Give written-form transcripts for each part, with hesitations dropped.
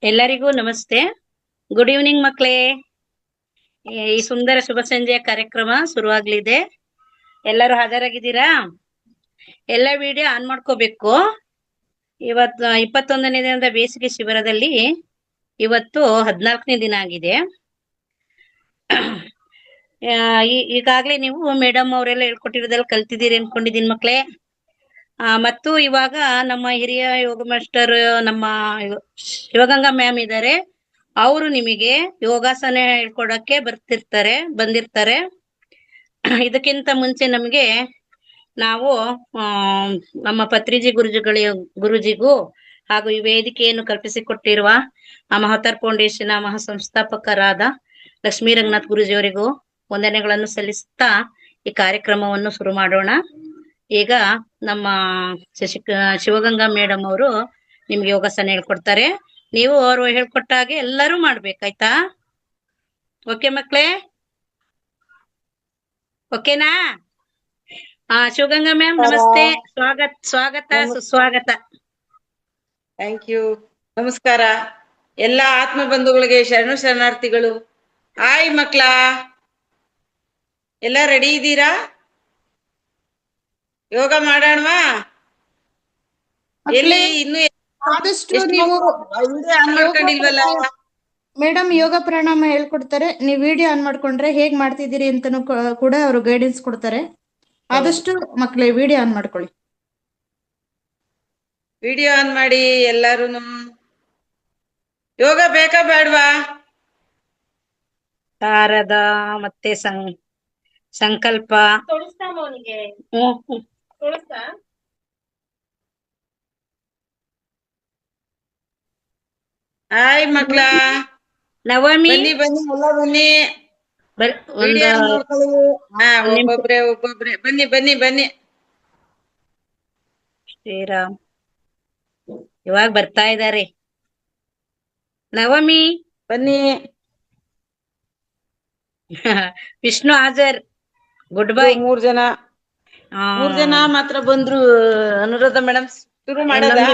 ಎಲ್ಲರಿಗೂ ನಮಸ್ತೆ. Good evening ಮಕ್ಕಳೇ. ಈ ಸುಂದರ ಶುಭ ಸಂಜೆಯ ಕಾರ್ಯಕ್ರಮ ಶುರುವಾಗ್ಲಿದೆ. ಎಲ್ಲರೂ ಹಾಜರಾಗಿದ್ದೀರಾ? ಎಲ್ಲ ವಿಡಿಯೋ ಆನ್ ಮಾಡ್ಕೋಬೇಕು. ಇವತ್ತು 21ನೇ ದಿನದ ಬೇಸಿಗೆ ಶಿಬಿರದಲ್ಲಿ ಇವತ್ತು 14ನೇ ದಿನ ಆಗಿದೆ. ಈಗಾಗಲೇ ನೀವು ಮೇಡಮ್ ಅವರೆಲ್ಲ ಹೇಳ್ಕೊಟ್ಟಿರೋದೆಲ್ಲ ಕಲ್ತಿದ್ದೀರಿ ಅನ್ಕೊಂಡಿದ್ದೀನಿ ಮಕ್ಕಳೇ. ಮತ್ತು ಇವಾಗ ನಮ್ಮ ಹಿರಿಯ ಯೋಗ ಮಾಸ್ಟರ್ ನಮ್ಮ ಶಿವಗಂಗಾ ಮ್ಯಾಮ್ ಇದ್ದಾರೆ. ಅವರು ನಿಮಗೆ ಯೋಗಾಸನ ಹೇಳ್ಕೊಡಕ್ಕೆ ಬಂದಿರ್ತಾರೆ. ಇದಕ್ಕಿಂತ ಮುಂಚೆ ನಮಗೆ ನಾವು ನಮ್ಮ ಪತ್ರಿಜಿ ಗುರುಜಿಗೂ ಹಾಗೂ ಈ ವೇದಿಕೆಯನ್ನು ಕಲ್ಪಿಸಿಕೊಟ್ಟಿರುವ ಮಹತಾರ್ ಫೌಂಡೇಶನ್ ಮಹಾಸಂಸ್ಥಾಪಕರಾದ ಲಕ್ಷ್ಮೀ ರಂಗನಾಥ್ ಗುರುಜಿಯವರಿಗೂ ವಂದನೆಗಳನ್ನು ಸಲ್ಲಿಸುತ್ತಾ ಈ ಕಾರ್ಯಕ್ರಮವನ್ನು ಶುರು ಮಾಡೋಣ. ಈಗ ನಮ್ಮ ಶಿವಗಂಗಾ ಮೇಡಮ್ ಅವರು ನಿಮ್ಗೆ ಯೋಗಾಸನ ಹೇಳ್ಕೊಡ್ತಾರೆ. ನೀವು ಅವರು ಹೇಳ್ಕೊಟ್ಟಾಗೆ ಎಲ್ಲರೂ ಮಾಡ್ಬೇಕಾಯ್ತಾ? ಓಕೆ ಮಕ್ಳೇ? ಓಕೆನಾ? ಶಿವಗಂಗಾ ಮ್ಯಾಮ್ ನಮಸ್ತೆ. ಸ್ವಾಗತ ಸುಸ್ವಾಗತ. Thank you. ನಮಸ್ಕಾರ ಎಲ್ಲ ಆತ್ಮ ಬಂಧುಗಳಿಗೆ, ಶರಣಾರ್ಥಿಗಳು. ಹಾಯ್ ಮಕ್ಳ, ಎಲ್ಲ ರೆಡಿ ಇದ್ದೀರಾ? ಯೋಗ ಮಾಡೋಣವಾ? ಎಲ್ಲಿ ಇನ್ನು ನೀವು ಆನ್ ಮಾಡ್ಕೊಂಡಿಲ್ವಲ್ಲ ಮೇಡಮ್? ಯೋಗ ಪ್ರಾಣಾಯಾಮ ಹೇಳ್ಕೊಡ್ತಾರೆ. ನೀವು ವಿಡಿಯೋ ಆನ್ ಮಾಡ್ಕೊಂಡ್ರೆ ಹೇಗ್ ಮಾಡ್ತಿದ್ದೀರಿ ಅಂತಾನು ಕೂಡ ಅವರು ಗೈಡೆನ್ಸ್ ಕೊಡ್ತಾರೆ. ಆದಷ್ಟು ಮಕ್ಳೇ ವಿಡಿಯೋ ಆನ್ ಮಾಡ್ಕೊಳ್ಳಿ. ವಿಡಿಯೋ ಆನ್ ಮಾಡಿ ಎಲ್ಲಾರುನು. ಯೋಗ ಬೇಕಾ ಬೇಡವಾ? ಶಾರದಾ ಮತ್ತೆ ಸಂಕಲ್ಪ ಹಾಯ್ ಮಕ್ಳ, ನವಮಿ ಬನ್ನಿ ಬನ್ನಿ ಎಲ್ಲ ಬನ್ನಿ. ವಿಡಿಯೋ ಆನ್ ಮಾಡ್ಕೊಳ್ಳಿ. ಒಬ್ಬೊಬ್ರೆ ಬನ್ನಿ ಬನ್ನಿ ಬನ್ನಿ. ಶ್ರೀರಾಮ್ ಇವಾಗ ಬರ್ತಾ ಇದ್ದಾರೆ. ನವಮಿ ಬನ್ನಿ. ವಿಷ್ಣು ಹಾಜರ್. Good bye. ಮೂರ್ ಜನ ಮಾತ್ರ ಬಂದ್ರು. ಅನುರಾಧ ಮೇಡಮ್ ಶುರು ಮಾಡೋದಾ?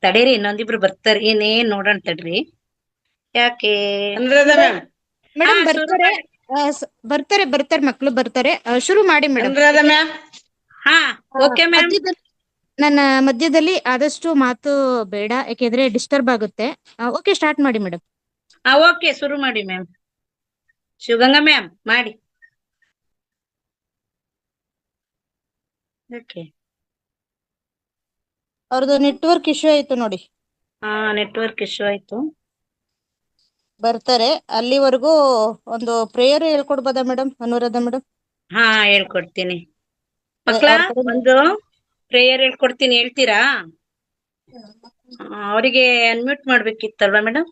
ತಡೀರಿ, ಇನ್ನೊಂದಿಬ್ರು ಬರ್ತಾರೆ. ಏನೇನ್ ನೋಡೋಣ ತಡ್ರಿ. ಯಾಕೆ ಅನುರಾಧ ಮ್ಯಾಮ್? ಮೇಡಮ್ ಬರ್ತಾರೆ ಮಕ್ಳು ಬರ್ತಾರೆ. ಶುರು ಮಾಡಿ ಮೇಡಮ್. ಅನುರಾಧ ಮ್ಯಾಮ್? ಹಾ ಓಕೆ ಮ್ಯಾಮ್. ನನ್ನ ಮಧ್ಯದಲ್ಲಿ ಆದಷ್ಟು ಮಾತು ಬೇಡ, ಯಾಕೆಂದ್ರೆ ಡಿಸ್ಟರ್ಬ್ ಆಗುತ್ತೆ. ಓಕೆ, ಸ್ಟಾರ್ಟ್ ಮಾಡಿ ಮೇಡಮ್. ಓಕೆ, ಶುರು ಮಾಡಿ ಮ್ಯಾಮ್. ಶಿವಗಂಗಾ ಮ್ಯಾಮ್ ಮಾಡಿ. ಓಕೆ. ಅವ್ರದ್ದು ನೆಟ್ವರ್ಕ್ ಇಶ್ಯೂ ಆಯ್ತು ನೋಡಿ. ನೆಟ್ವರ್ಕ್ ಇಶ್ಯೂ ಆಯ್ತು. ಬರ್ತಾರೆ. ಅಲ್ಲಿವರೆಗೂ ಒಂದು ಪ್ರೇಯರ್ ಹೇಳ್ಕೊಡ್ಬೋದಾ ಮೇಡಮ್? ಅನುರಾಧ ಮೇಡಮ್? ಹೇಳ್ಕೊಡ್ತೀನಿ ಮಕ್ಕಳ. ಒಂದು ಪ್ರೇಯರ್ ಹೇಳ್ಕೊಡ್ತೀನಿ, ಹೇಳ್ತೀರಾ? ಅವರಿಗೆ ಅನ್ಮ್ಯೂಟ್ ಮಾಡ್ಬೇಕಿತ್ತಲ್ವಾ ಮೇಡಮ್?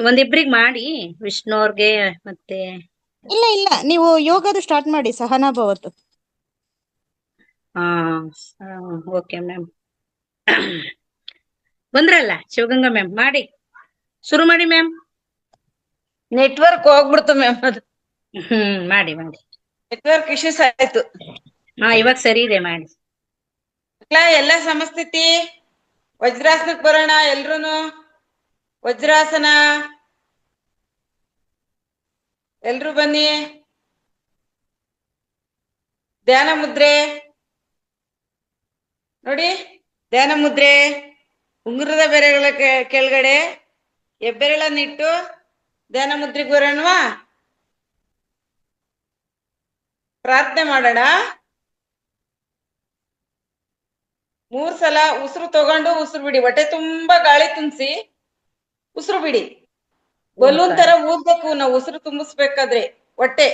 ಒಂದಿಬ್ರಿಗೆ ಮಾಡಿ, ವಿಷ್ಣು ಅವ್ರಿಗೆ ಮತ್ತೆ. ಇಲ್ಲ, ನೀವು ಯೋಗದು ಸ್ಟಾರ್ಟ್ ಮಾಡಿ. ಸಹನಾ ಭವತ್ತು. Okay ma'am. ಬಂದ್ರಲ್ಲ ಶಿವಗಂಗಾ ಮ್ಯಾಮ್, ಮಾಡಿ ಶುರು ಮಾಡಿ ಮ್ಯಾಮ್. ನೆಟ್ವರ್ಕ್ ಹೋಗ್ಬಿಡ್ತು ಮ್ಯಾಮ್. ಅದು ಮಾಡಿ. ನೆಟ್ವರ್ಕ್ ಇಶ್ಯೂಸ್ ಆಯ್ತು. ಇವಾಗ ಸರಿ ಇದೆ, ಮಾಡಿ. ಎಲ್ಲ ಸಮಸ್ಥಿತಿ ವಜ್ರಾಸನಕ್ಕೆ ಬರೋಣ ಎಲ್ರುನು. ವಜ್ರಾಸನ ಎಲ್ರು ಬನ್ನಿ. ಧ್ಯಾನ ಮುದ್ರೆ ನೋಡಿ. ಧ್ಯಾನ ಮುದ್ರೆ, ಉಂಗುರದ ಬೆರಗಳ ಕೆಳಗಡೆ ಹೆಬ್ಬೆರಳನ್ನಿಟ್ಟು ಧ್ಯಾನ ಮುದ್ರೆಗೆ ಬರೋಣವಾ? ಪ್ರಾರ್ಥನೆ ಮಾಡೋಣ. 3 ಸಲ ಉಸಿರು ತಗೊಂಡು ಉಸಿರು ಬಿಡಿ. ಹೊಟ್ಟೆ ತುಂಬಾ ಗಾಳಿ ತುಂಬಿಸಿ ಉಸಿರು ಬಿಡಿ. ಬಲೂನ್ ತರ ಊದ್ಬೇಕು ನಾವು ಉಸಿರು ತುಂಬಿಸ್ಬೇಕಾದ್ರೆ ಹೊಟ್ಟೆ.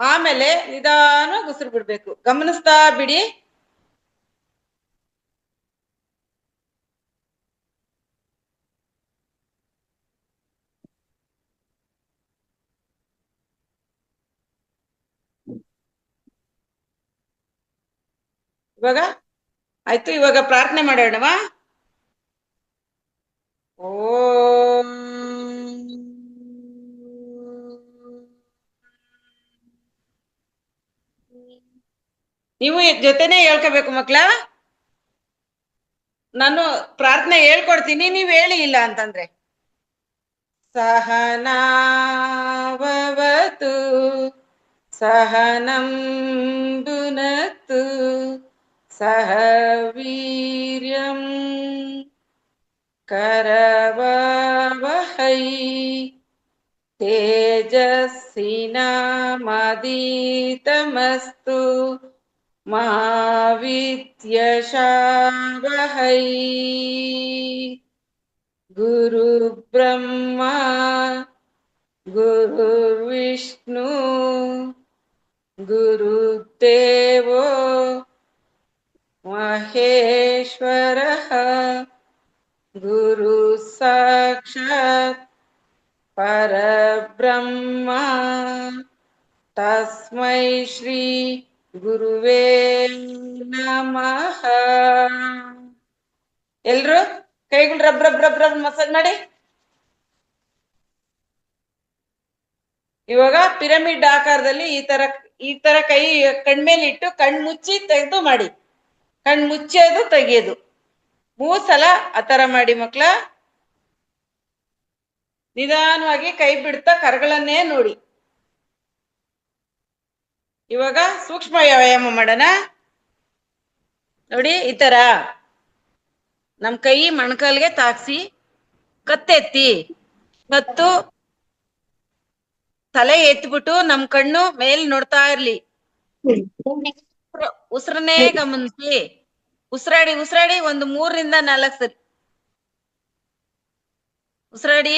ಆಮೇಲೆ ನಿಧಾನವಾಗಿ ಉಸಿರು ಬಿಡ್ಬೇಕು. ಗಮನಿಸ್ತಾ ಬಿಡಿ. ಇವಾಗ ಆಯ್ತು. ಇವಾಗ ಪ್ರಾರ್ಥನೆ ಮಾಡೋಣವಾ? ಓಂ ನೀವು ಜೊತೆನೆ ಹೇಳ್ಕೋಬೇಕು ಮಕ್ಳ. ನಾನು ಪ್ರಾರ್ಥನೆ ಹೇಳ್ಕೊಡ್ತೀನಿ, ನೀವ್ ಹೇಳಿ ಇಲ್ಲ ಅಂತಂದ್ರೆ. ಸಹನಾವವತು ಸಹನಂ ಭುನಕ್ತು ಸಹ ವೀರ್ಯಂ ಕರವಾವಹೈ ತೇಜಸ್ವಿನಾಮದಿತಮಸ್ತು ಮಾ ವಿದ್ವಿಷಾವಹೈ. ಗುರು ಬ್ರಹ್ಮ ಗುರುರ್ವಿಷ್ಣು ಗುರುದೇವೋ ಮಹೇಶ್ವರಃ ಗುರು ಸಾಕ್ಷಾತ್ ಪರಬ್ರಹ್ಮ ತಸ್ಮೈ ಶ್ರೀ ಗುರುವೇ ನಮಃ. ಎಲ್ರು ಕೈಗಳು rub rub rub rub massage ಮಾಡಿ. ಇವಾಗ ಪಿರಮಿಡ್ ಆಕಾರದಲ್ಲಿ ಈ ತರ ಕೈ ಕಣ್ಮೇಲೆ ಇಟ್ಟು ಕಣ್ ಮುಚ್ಚಿ ತೆಗೆದು ಮಾಡಿ. ಕಣ್ ಮುಚ್ಚೋದು ತೆಗಿಯೋದು 3 ಸಲ ಆ ತರ ಮಾಡಿ ಮಕ್ಳ. ನಿಧಾನವಾಗಿ ಕೈ ಬಿಡ್ತಾ ಕರಗಳನ್ನೇ ನೋಡಿ. ಇವಾಗ ಸೂಕ್ಷ್ಮ ವ್ಯಾಯಾಮ ಮಾಡೋಣ ನೋಡಿ. ಈ ತರ ನಮ್ ಕೈ ಮೊಣಕಾಲ್ಗೆ ತಾಕ್ಸಿ ಕತ್ತೆತ್ತಿ, ಕತ್ತು ತಲೆ ಎತ್ಬಿಟ್ಟು ನಮ್ ಕಣ್ಣು ಮೇಲ್ ನೋಡ್ತಾ ಇರ್ಲಿ. ಉಸಿರನ್ನೇ ಗಮನಿಸಿ. ಉಸಿರಾಡಿ ಉಸಿರಾಡಿ ಒಂದು 3 ರಿಂದ 4 ಸರಿ ಉಸಿರಾಡಿ.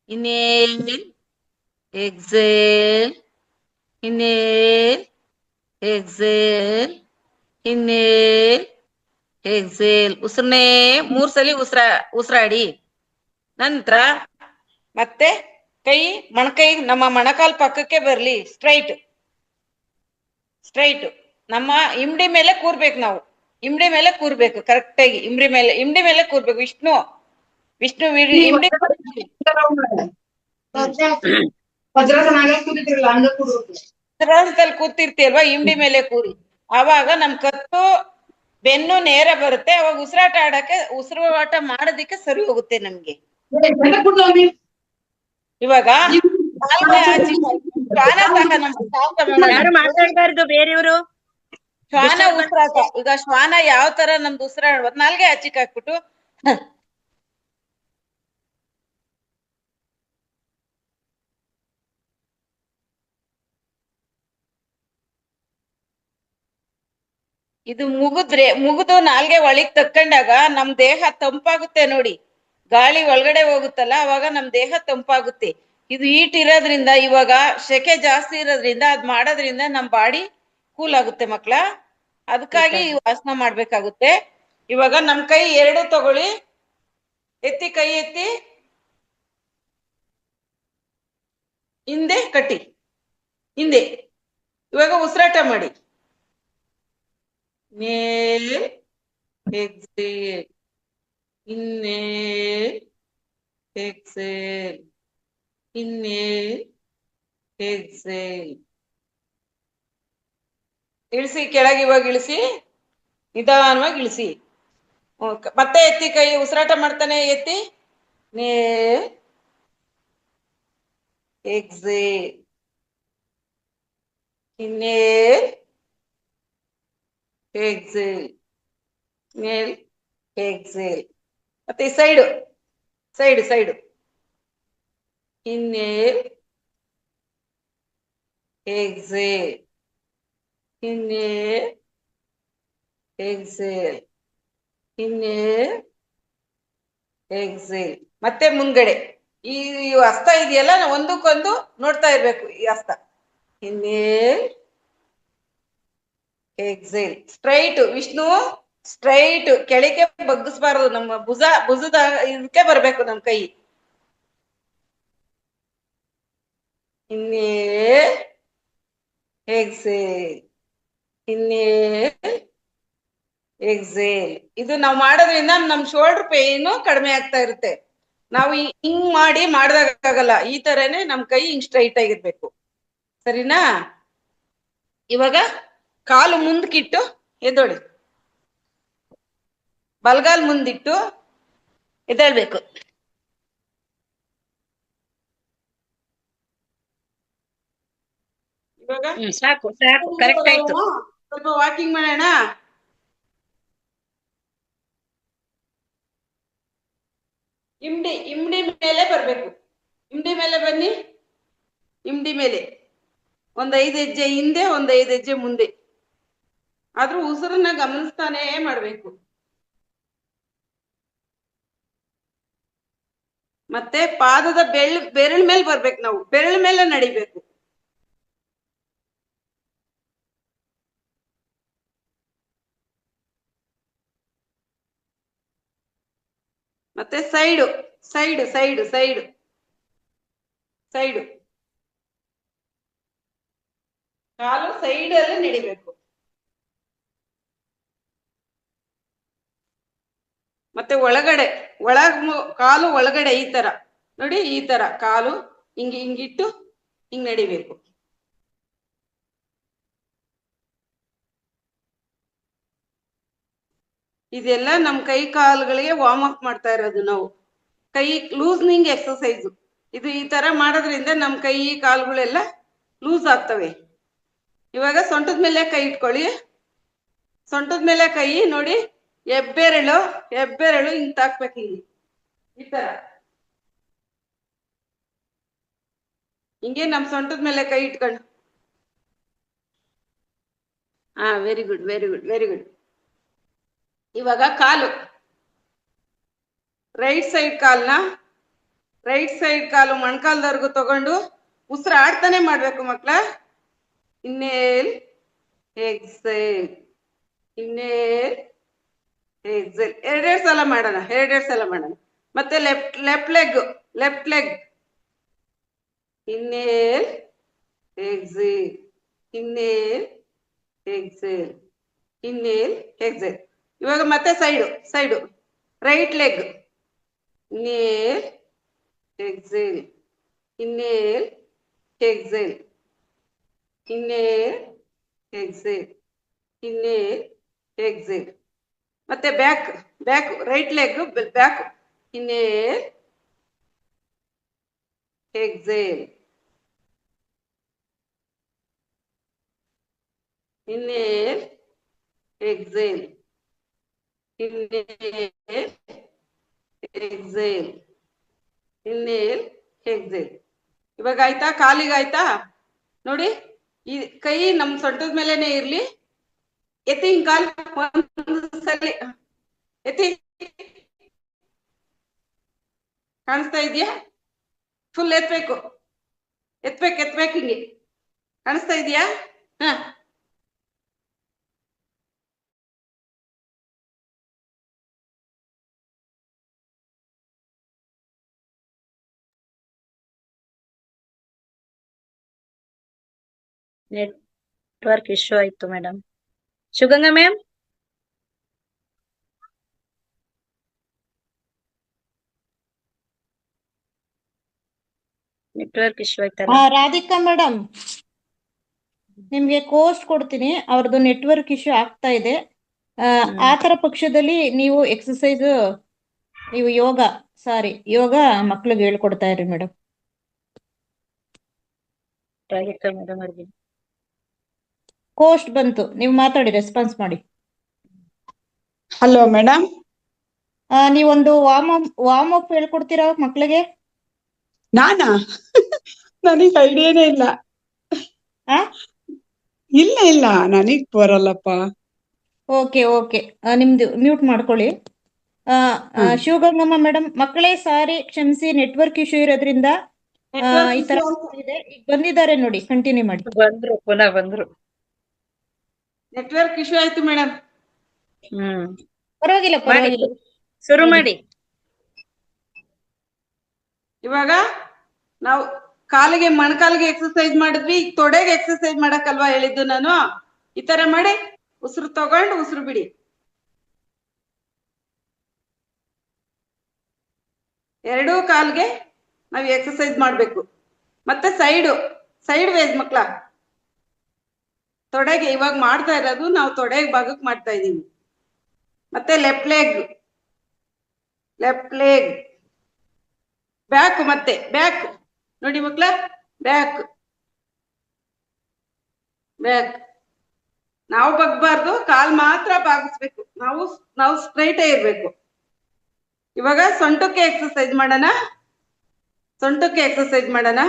Inhale exhale, inhale exhale, inhale exhale. ಉಸಿರನ್ನೇ 3 ಸಲಿ ಉಸಿರಾಡಿ. ನಂತರ ಮತ್ತೆ ಕೈ ಮೊಣಕೈ ನಮ್ಮ ಮೊಣಕಾಲ್ ಪಕ್ಕಕ್ಕೆ ಬರ್ಲಿ. ಸ್ಟ್ರೈಟ್ ಸ್ಟ್ರೈಟ್ ನಮ್ಮ ಇಮ್ಡಿ ಮೇಲೆ ಕೂರ್ಬೇಕು. ನಾವು ಇಮ್ಡಿ ಮೇಲೆ ಕೂರ್ಬೇಕು ಕರೆಕ್ಟ್ ಆಗಿ. ಇಮ್ಡಿ ಮೇಲೆ ಕೂರ್ಬೇಕು. ವಿಷ್ಣು ಇಮ್ಡಿ ವಜ್ರಾಸನದಲ್ಲಿ ಕೂತಿರ್ತೀಲ್ವಾ, ಇಮ್ಡಿ ಮೇಲೆ ಕೂರಿ. ಆವಾಗ ನಮ್ ಕತ್ತು ಬೆನ್ನು ನೇರ ಬರುತ್ತೆ. ಅವಾಗ ಉಸಿರಾಟ ಮಾಡೋದಿಕ್ಕೆ ಸರಿ ಹೋಗುತ್ತೆ ನಮ್ಗೆ. ಇವಾಗ ಯಾರು ಮಾತಾಡ್ಬಾರ್ದು ಬೇರೆಯವರು. ಶ್ವಾನ ಉಸಿರಾಟ. ಈಗ ಶ್ವಾನ ಯಾವ ತರ ನಮ್ದು ಉಸಿರಾಡ್ಬೋದು, ನಾಲ್ಗೆ ಆಚಿಕ್ ಹಾಕ್ಬಿಟ್ಟು ಇದು ಮುಗಿದು ನಾಲ್ಗೆ ಒಳಗ್ ತಕ್ಕೊಂಡಾಗ ನಮ್ ದೇಹ ತಂಪಾಗುತ್ತೆ ನೋಡಿ. ಗಾಳಿ ಒಳಗಡೆ ಹೋಗುತ್ತಲ್ಲ, ಅವಾಗ ನಮ್ ದೇಹ ತಂಪಾಗುತ್ತೆ. ಇದು ಹೀಟ್ ಇರೋದ್ರಿಂದ, ಇವಾಗ ಸೆಕೆ ಜಾಸ್ತಿ ಇರೋದ್ರಿಂದ ಅದ್ ಮಾಡೋದ್ರಿಂದ ನಮ್ ಬಾಡಿ ಕೂಲ್ ಆಗುತ್ತೆ ಮಕ್ಳ. ಅದಕ್ಕಾಗಿ ಈ ಆಸನ ಮಾಡ್ಬೇಕಾಗುತ್ತೆ. ಇವಾಗ ನಮ್ ಕೈ 2 ತಗೊಳ್ಳಿ. ಎತ್ತಿ, ಕೈ ಎತ್ತಿ, ಹಿಂದೆ ಕಟ್ಟಿ, ಹಿಂದೆ. ಇವಾಗ ಉಸಿರಾಟ ಮಾಡಿ. ಮೇಲೆ exhale, inhale exhale, inhale exhale. ಇಳಿಸಿ ಕೆಳಗೆ. ಇವಾಗ ಇಳಿಸಿ, ನಿಧಾನವಾಗಿ ಇಳಿಸಿ. ಮತ್ತೆ ಎತ್ತಿ ಕೈ. ಉಸಿರಾಟ ಮಾಡ್ತಾನೆ ಎತ್ತಿ. Inhale exhale, inhale exhale, inhale exhale. ಮತ್ತೆ side inhale exhale, inhale exhale, inhale exhale. ಮತ್ತೆ ಮುಂದ್ಗಡೆ ಈ ಹಸ್ತ ಇದೆಯಲ್ಲ, ನಾವು ಒಂದಕ್ಕೊಂದು ನೋಡ್ತಾ ಇರ್ಬೇಕು. ಈ ಹಸ್ತ ಇನ್ನೇಲ್ ಎಕ್ಸೇಲ್. ಸ್ಟ್ರೈಟ್ ವಿಷ್ಣು, ಸ್ಟ್ರೈಟ್ ಕೆಳಗೆ ಬಗ್ಗಿಸ್ಬಾರ್ದು. ನಮ್ಮ ಭುಜದ ಇದಕ್ಕೆ ಬರ್ಬೇಕು ನಮ್ ಕೈ. ಇನ್ನೇಲ್ ಎಕ್ಸೇಲ್, ಇನ್ನೇಲ್ ಎಕ್ಸೇಲ್. ಇದು ನಾವು ಮಾಡೋದ್ರಿಂದ ನಮ್ ಶೋಲ್ಡರ್ ಪೇನ್ ಕಡಿಮೆ ಆಗ್ತಾ ಇರುತ್ತೆ. ನಾವು ಹಿಂಗ್ ಮಾಡ್ದಾಗಲ್ಲ. ಈ ತರನೇ ನಮ್ ಕೈ ಹಿಂಗ್ ಸ್ಟ್ರೈಟ್ ಆಗಿರ್ಬೇಕು. ಸರಿನಾ? ಇವಾಗ ಕಾಲು ಮುಂದಕ್ಕಿಟ್ಟು ಎದ್ದೋಳಿ. ಬಲ್ಗಾಲ್ ಮುಂದಿಟ್ಟು ಎದ್ದೇಳ್ಬೇಕು. ಇವಾಗ ಸಾಕು ಸಾಕು, ಕರೆಕ್ಟ್ ಆಯ್ತು. ಸ್ವಲ್ಪ ವಾಕಿಂಗ್ ಮಾಡೋಣ. ಇಮ್ಡಿ ಮೇಲೆ ಬರ್ಬೇಕು. ಇಮ್ಡಿ ಮೇಲೆ ಬನ್ನಿ. ಇಮ್ಡಿ ಮೇಲೆ ಒಂದ್ 5 ಹೆಜ್ಜೆ ಹಿಂದೆ, ಒಂದ್ 5 ಹೆಜ್ಜೆ ಮುಂದೆ. ಆದ್ರೂ ಉಸಿರನ್ನ ಗಮನಿಸ್ತಾನೇ ಮಾಡ್ಬೇಕು. ಮತ್ತೆ ಪಾದದ ಬೆರಳ ಮೇಲೆ ಬರ್ಬೇಕು. ನಾವು ಬೆರಳ ಮೇಲೆ ನಡಿಬೇಕು. ಮತ್ತೆ side side side side side ಕಾಲು ಸೈಡ್ ಅಲ್ಲಿ ನಡಿಬೇಕು. ಮತ್ತೆ ಒಳಗಡೆ ಕಾಲು ಒಳಗಡೆ ಈ ತರ ನೋಡಿ, ಈ ತರ ಕಾಲು ಹಿಂಗಿಟ್ಟು ಹಿಂಗ್ ನಡಿಬೇಕು. ಇದೆಲ್ಲ ನಮ್ ಕೈ ಕಾಲುಗಳಿಗೆ ವಾರ್ಮ್ ಅಪ್ ಮಾಡ್ತಾ ಇರೋದು ನಾವು. ಕೈ ಲೂಸ್ನಿಂಗ್ ಎಕ್ಸರ್ಸೈಸ್ ಇದು. ಈ ತರ ಮಾಡೋದ್ರಿಂದ ನಮ್ ಕೈ ಕಾಲುಗಳೆಲ್ಲ ಲೂಸ್ ಆಗ್ತವೆ. ಇವಾಗ ಸೊಂಟದ ಮೇಲೆ ಕೈ ಇಟ್ಕೊಳ್ಳಿ. ಸೊಂಟದ ಮೇಲೆ ಕೈ ನೋಡಿ, ಹೆಬ್ಬೆರಳು ಹಿಂಗ್ ತಾಕ್ಬೇಕು. ಹಿಂಗೆ ಈ ತರ ಹಿಂಗೆ ನಮ್ ಸೊಂಟದ ಮೇಲೆ ಕೈ ಇಟ್ಕೊಂಡು. Very good very good very good. ಇವಾಗ ಕಾಲು ರೈಟ್ ಸೈಡ್ ಕಾಲು ಮೊಣಕಾಲ್ದವರೆಗೂ ತಗೊಂಡು ಉಸಿರು ಆಡ್ತಾನೆ ಮಾಡ್ಬೇಕು ಮಕ್ಳ. Inhale exhale, inhale exhale. ಎರಡೆರಡು ಸಲ ಮಾಡೋಣ. ಮತ್ತೆ left leg inhale exhale, inhale exhale, inhale exhale. ಇವಾಗ ಮತ್ತೆ side right leg inhale exhale, inhale exhale, inhale exhale, inhale exhale. ಮತ್ತೆ back right leg back inhale exhale, inhale exhale, inhale exhale, inhale exhale. ಇವಾಗ ಆಯ್ತಾ? ಕಾಲಿಗೆ ಆಯ್ತಾ ನೋಡಿ. ಈ ಕೈ ನಮ್ ಸೊಂಟದ ಮೇಲೆನೆ ಇರ್ಲಿ. ಎತ್ತಿ ಹಿಂಗ್ ಕಾಲ್ ಒಂದ್ಸಲಿ ಎತ್ತಿ. ಕಾಣಿಸ್ತಾ ಇದೆಯಾ? ಫುಲ್ ಎತ್ಬೇಕು ಹಿಂಗೆ. ಕಾಣಿಸ್ತಾ ಇದೆಯಾ? ನೆಟ್ವರ್ಕ್ ಇಶ್ಯೂ ಆಯ್ತು madam. Shivaganga ma'am, network issue ಆಯ್ತಲ್ಲ. ರಾಧಿಕಾ ಮೇಡಮ್, ನಿಮ್ಗೆ ಕೋರ್ಸ್ ಕೊಡ್ತೀನಿ. ಅವ್ರದ್ದು ನೆಟ್ವರ್ಕ್ ಇಶ್ಯೂ ಆಗ್ತಾ ಇದೆ. ಆ ತರ ಪಕ್ಷದಲ್ಲಿ ನೀವು ಎಕ್ಸಸೈಸ್, ನೀವು ಯೋಗ ಮಕ್ಳಿಗೆ ಹೇಳ್ಕೊಡ್ತಾ ಇರಿ ಮೇಡಮ್. ರಾಧಿಕಾ ಮೇಡಮ್ ಅವ್ರಿಗೆ ಕೋಸ್ಟ್ ಬಂತು, ನೀವು ಮಾತಾಡಿ, ರೆಸ್ಪಾನ್ಸ್ ಮಾಡಿ. ಹಲೋ ಮೇಡಮ್, ನೀವೊಂದು ವಾರ್ಮ್ ಅಪ್ ಹೇಳ್ಕೊಡ್ತೀರಾ ಮಕ್ಳಿಗೆ? ನಾನಾ? ನನಗ್ ಐಡಿಯಾನೇ ಇಲ್ಲ. ಇಲ್ಲ ನನಗ್ ಬರಲ್ಲಪ್ಪ. ಓಕೆ, ನಿಮ್ದು ಮ್ಯೂಟ್ ಮಾಡ್ಕೊಳ್ಳಿ. ಶಿವಗಂಗಮ್ಮ ಮೇಡಮ್, ಮಕ್ಕಳೇ ಸಾರಿ, ಕ್ಷಮಿಸಿ, ನೆಟ್ವರ್ಕ್ ಇಶ್ಯೂ ಇರೋದ್ರಿಂದ ಈ ತರ ಇದೆ. ಈಗ ಬಂದಿದ್ದಾರೆ ನೋಡಿ, ಕಂಟಿನ್ಯೂ ಮಾಡಿ. ಪುನಃ ಬಂದ್ರು. ನೆಟ್ವರ್ಕ್ ಇಶ್ಯೂ ಆಯ್ತು ಮೇಡಮ್. ಪರವಾಗಿಲ್ಲ. ಶುರು ಮಾಡಿ. ಇವಾಗ ನಾವು ಮೊಣಕಾಲಿಗೆ ಎಕ್ಸರ್ಸೈಸ್ ಮಾಡಿದ್ವಿ. ಈಗ ತೊಡೆಗೆ ಎಕ್ಸರ್ಸೈಸ್ ಮಾಡಕ್ಕಲ್ವಾ ಹೇಳಿದ್ದು ನಾನು. ಈ ತರ ಮಾಡಿ ಉಸಿರು ತಗೊಂಡು ಉಸಿರು ಬಿಡಿ. ಎರಡೂ ಕಾಲ್ಗೆ ನಾವು ಎಕ್ಸರ್ಸೈಸ್ ಮಾಡ್ಬೇಕು. ಮತ್ತೆ ಸೈಡ್ ವೇಸ್ ಮಕ್ಳ. ತೊಡೆಗೆ ಇವಾಗ ಮಾಡ್ತಾ ಇರೋದು ನಾವು ತೊಡೆ ಭಾಗಕ್ಕೆ ಮಾಡ್ತಾ ಇದೀವಿ. ಮತ್ತೆ left leg, left leg, back, ಮತ್ತೆ ಬ್ಯಾಕ್ ನೋಡಿ ಮಕ್ಳ, ಬ್ಯಾಕ್ ಬ್ಯಾಕ್. ನಾವು ಬಗ್ಬಾರ್ದು, ಕಾಲ್ ಮಾತ್ರ ಬಾಗಿಸ್ಬೇಕು. ನಾವು ಸ್ಟ್ರೈಟೇ ಇರ್ಬೇಕು. ಇವಾಗ ಸೊಂಟಕ್ಕೆ ಎಕ್ಸರ್ಸೈಸ್ ಮಾಡೋಣ. ಸೊಂಟಕ್ಕೆ ಎಕ್ಸರ್ಸೈಸ್ ಮಾಡೋಣ.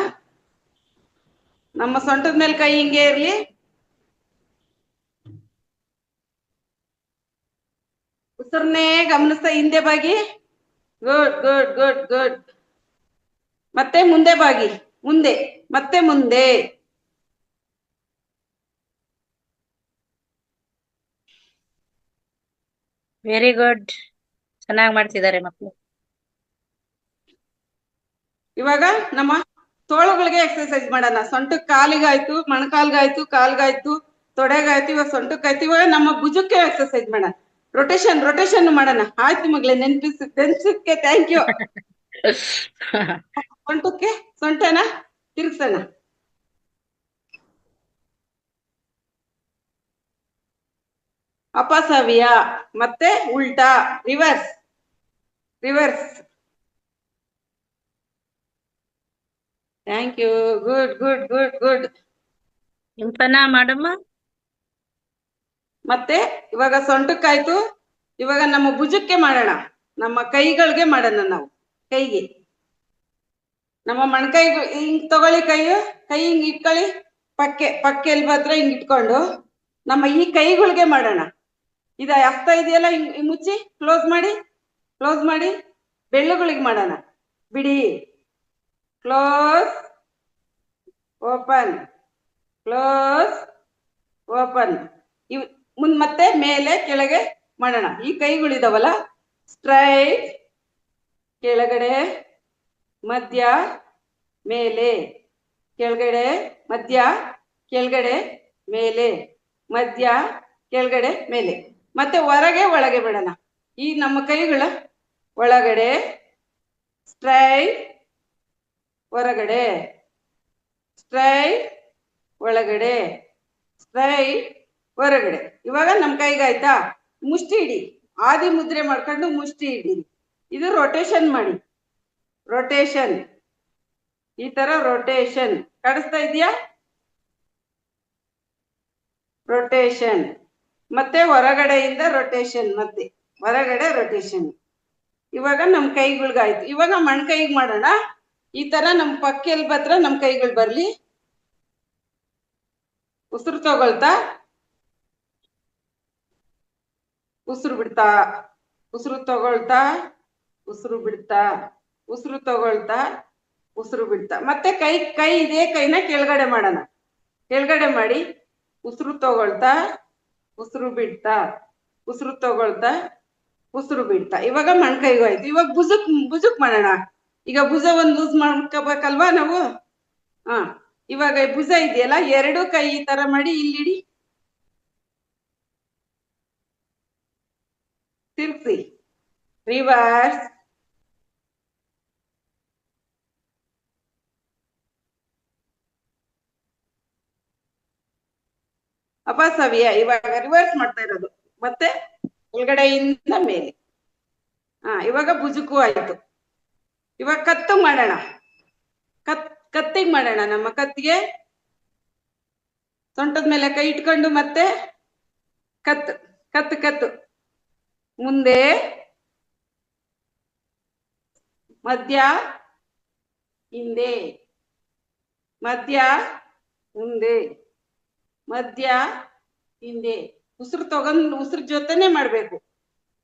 ನಮ್ಮ ಸೊಂಟದ ಮೇಲೆ ಕೈ ಹಿಂಗೆ ಇರ್ಲಿ. ಉಸಿರನ್ನೇ ಗಮನಿಸ್ತಾ ಹಿಂದೆ ಬಾಗಿ. Good good good good. ಮತ್ತೆ ಮುಂದೆ ಬಾಗಿ, ಮುಂದೆ, ಮತ್ತೆ ಮುಂದೆ. Very good. ಚೆನ್ನಾಗಿ ಮಾಡ್ತಿದ್ದಾರೆ ಮಕ್ಕಳು. ಇವಾಗ ನಮ್ಮ ತೋಳುಗಳಿಗೆ ಎಕ್ಸರ್ಸೈಸ್ ಮಾಡೋಣ. ಸೊಂಟಕ್ಕೆ ಕಾಲಿಗಾಯ್ತು, ಮೊಣಕಾಲ್ಗಾಯ್ತು, ಕಾಲ್ಗಾಯ್ತು, ತೊಡೆಗಾಯ್ತು, ಇವಾಗ ಸೊಂಟಕ್ಕಾಯ್ತು. ಇವಾಗ ನಮ್ಮ ಭುಜಕ್ಕೆ ಎಕ್ಸರ್ಸೈಸ್ ಮಾಡೋಣ. ರೊಟೇಷನ್ ಮಾಡೋಣ. ಆಯ್ತು ಮಗ್ಳೆ, ನೆನ್ಸಕ್ಕೆ ಥ್ಯಾಂಕ್ ಯು. ಸೊಂಟಕ್ಕೆ ಸೊಂಟನ ತಿರ್ಗ್ಸೋಣ. ಅಪಸವ್ಯ, ಮತ್ತೆ ಉಲ್ಟಾ, reverse reverse. Thank you. Good good good good. Impana ಮಾಡಮ್ಮ. ಮತ್ತೆ ಇವಾಗ ಸೊಂಟಕ್ಕಾಯ್ತು. ಇವಾಗ ನಮ್ಮ ಭುಜಕ್ಕೆ ಮಾಡೋಣ. ನಮ್ಮ ಕೈಗಳಿಗೆ ಮಾಡೋಣ. ನಾವು ಕೈಗೆ, ನಮ್ಮ ಮೊಣಕೈ ಹಿಂಗ್ ತಗೊಳ್ಳಿ. ಕೈ ಹಿಂಗ್ ಇಟ್ಕೊಳ್ಳಿ. ಪಕ್ಕೆ ಎಲ್ಲಿ ಹತ್ರ ಹಿಂಗ್ ಇಟ್ಕೊಂಡು ನಮ್ಮ ಈ ಕೈಗಳಿಗೆ ಮಾಡೋಣ. ಹಸ್ತ ಇದೆಯಲ್ಲ, ಹಿಂಗ್ ಮುಚ್ಚಿ ಕ್ಲೋಸ್ ಮಾಡಿ ಬೆಳ್ಳುಗಳಿಗೆ ಮಾಡೋಣ. ಬಿಡಿ, ಕ್ಲೋಸ್ ಓಪನ್, ಕ್ಲೋಸ್ ಓಪನ್. ಮತ್ತೆ ಮೇಲೆ ಕೆಳಗೆ ಮಾಡೋಣ. ಈ ಕೈಗಳಿದಾವಲ್ಲ, ಸ್ಟ್ರೈಟ್, ಕೆಳಗಡೆ, ಮಧ್ಯ, ಮೇಲೆ, ಕೆಳಗಡೆ, ಮಧ್ಯ, ಕೆಳಗಡೆ, ಮೇಲೆ, ಮಧ್ಯ, ಕೆಳಗಡೆ, ಮೇಲೆ. ಮತ್ತೆ ಹೊರಗೆ ಒಳಗೆ ಬಿಡೋಣ. ಈ ನಮ್ಮ ಕೈಗಳ ಒಳಗಡೆ ಸ್ಟ್ರೈಟ್, ಹೊರಗಡೆ, ಸ್ಟ್ರೈಟ್, ಒಳಗಡೆ, ಸ್ಟ್ರೈಟ್, ಹೊರಗಡೆ. ಇವಾಗ ನಮ್ ಕೈಗಾಯ್ತಾ? ಮುಷ್ಟಿ ಇಡಿ, ಆದಿ ಮುದ್ರೆ ಮಾಡ್ಕೊಂಡು ಮುಷ್ಟಿ ಇಡಿ. ಇದು ರೊಟೇಷನ್ ಮಾಡಿ. ರೊಟೇಷನ್, ಈ ತರ ರೊಟೇಷನ್ ಕಾಣಿಸ್ತಾ ಇದೆಯಾ? ರೊಟೇಷನ್. ಮತ್ತೆ ಹೊರಗಡೆಯಿಂದ ರೊಟೇಷನ್, ಮತ್ತೆ ಹೊರಗಡೆ ರೊಟೇಷನ್. ಇವಾಗ ನಮ್ ಕೈಗಳ್ಗಾಯ್ತು. ಇವಾಗ ಮಣ್ಕೈಗೆ ಮಾಡೋಣ. ಈ ತರ ನಮ್ ಪಕ್ಕೆಲ್ ಹತ್ರ ನಮ್ ಕೈಗಳು ಬರ್ಲಿ. ಉಸಿರು ತಗೊಳ್ತಾ, ಉಸಿರು ಬಿಡ್ತಾ, ಉಸಿರು ತಗೊಳ್ತಾ, ಉಸಿರು ಬಿಡ್ತಾ, ಉಸಿರು ತಗೊಳ್ತಾ, ಉಸಿರು ಬಿಡ್ತಾ. ಮತ್ತೆ ಕೈ ಇದೇ ಕೈನ ಕೆಳಗಡೆ ಮಾಡೋಣ. ಕೆಳಗಡೆ ಮಾಡಿ ಉಸಿರು ತಗೊಳ್ತಾ, ಉಸಿರು ಬಿಡ್ತಾ, ಉಸಿರು ತಗೊಳ್ತಾ, ಉಸಿರು ಬಿಡ್ತಾ. ಇವಾಗ ಮಣ್ಕೈಗೂ ಆಯ್ತು. ಇವಾಗ ಭುಜಕ್ ಮಾಡೋಣ. ಈಗ ಭುಜ ಒಂದ್ ಲೂಸ್ ಮಾಡ್ಕೋಬೇಕಲ್ವಾ ನಾವು. ಇವಾಗ ಭುಜ ಇದೆಯಲ್ಲ, ಎರಡು ಕೈ ಈ ತರ ಮಾಡಿ ಇಲ್ಲಿಡಿ, ತಿರ್ಸಿ, ರಿವರ್ಸ್, ಅಪಸವ್ಯ. ಇವಾಗ ರಿವರ್ಸ್ ಮಾಡ್ತಾ ಇರೋದು. ಮತ್ತೆ ಒಳಗಡೆಯಿಂದ ಮೇಲೆ. ಇವಾಗ ಭುಜಕ್ಕೂ ಆಯ್ತು. ಇವಾಗ ಕತ್ತು ಮಾಡೋಣ. ಕತ್ತಿಗೆ ಮಾಡೋಣ. ನಮ್ಮ ಕತ್ತಿಗೆ ಸೊಂಟದ ಮೇಲೆ ಕೈ ಇಟ್ಕೊಂಡು ಮತ್ತೆ ಕತ್ತು ಮುಂದೆ, ಮಧ್ಯ, ಹಿಂದೆ, ಮಧ್ಯ, ಮುಂದೆ, ಮಧ್ಯ, ಹಿಂದೆ. ಉಸಿರು ತಗೊಂಡು ಉಸಿರು ಜೊತೆನೆ ಮಾಡ್ಬೇಕು.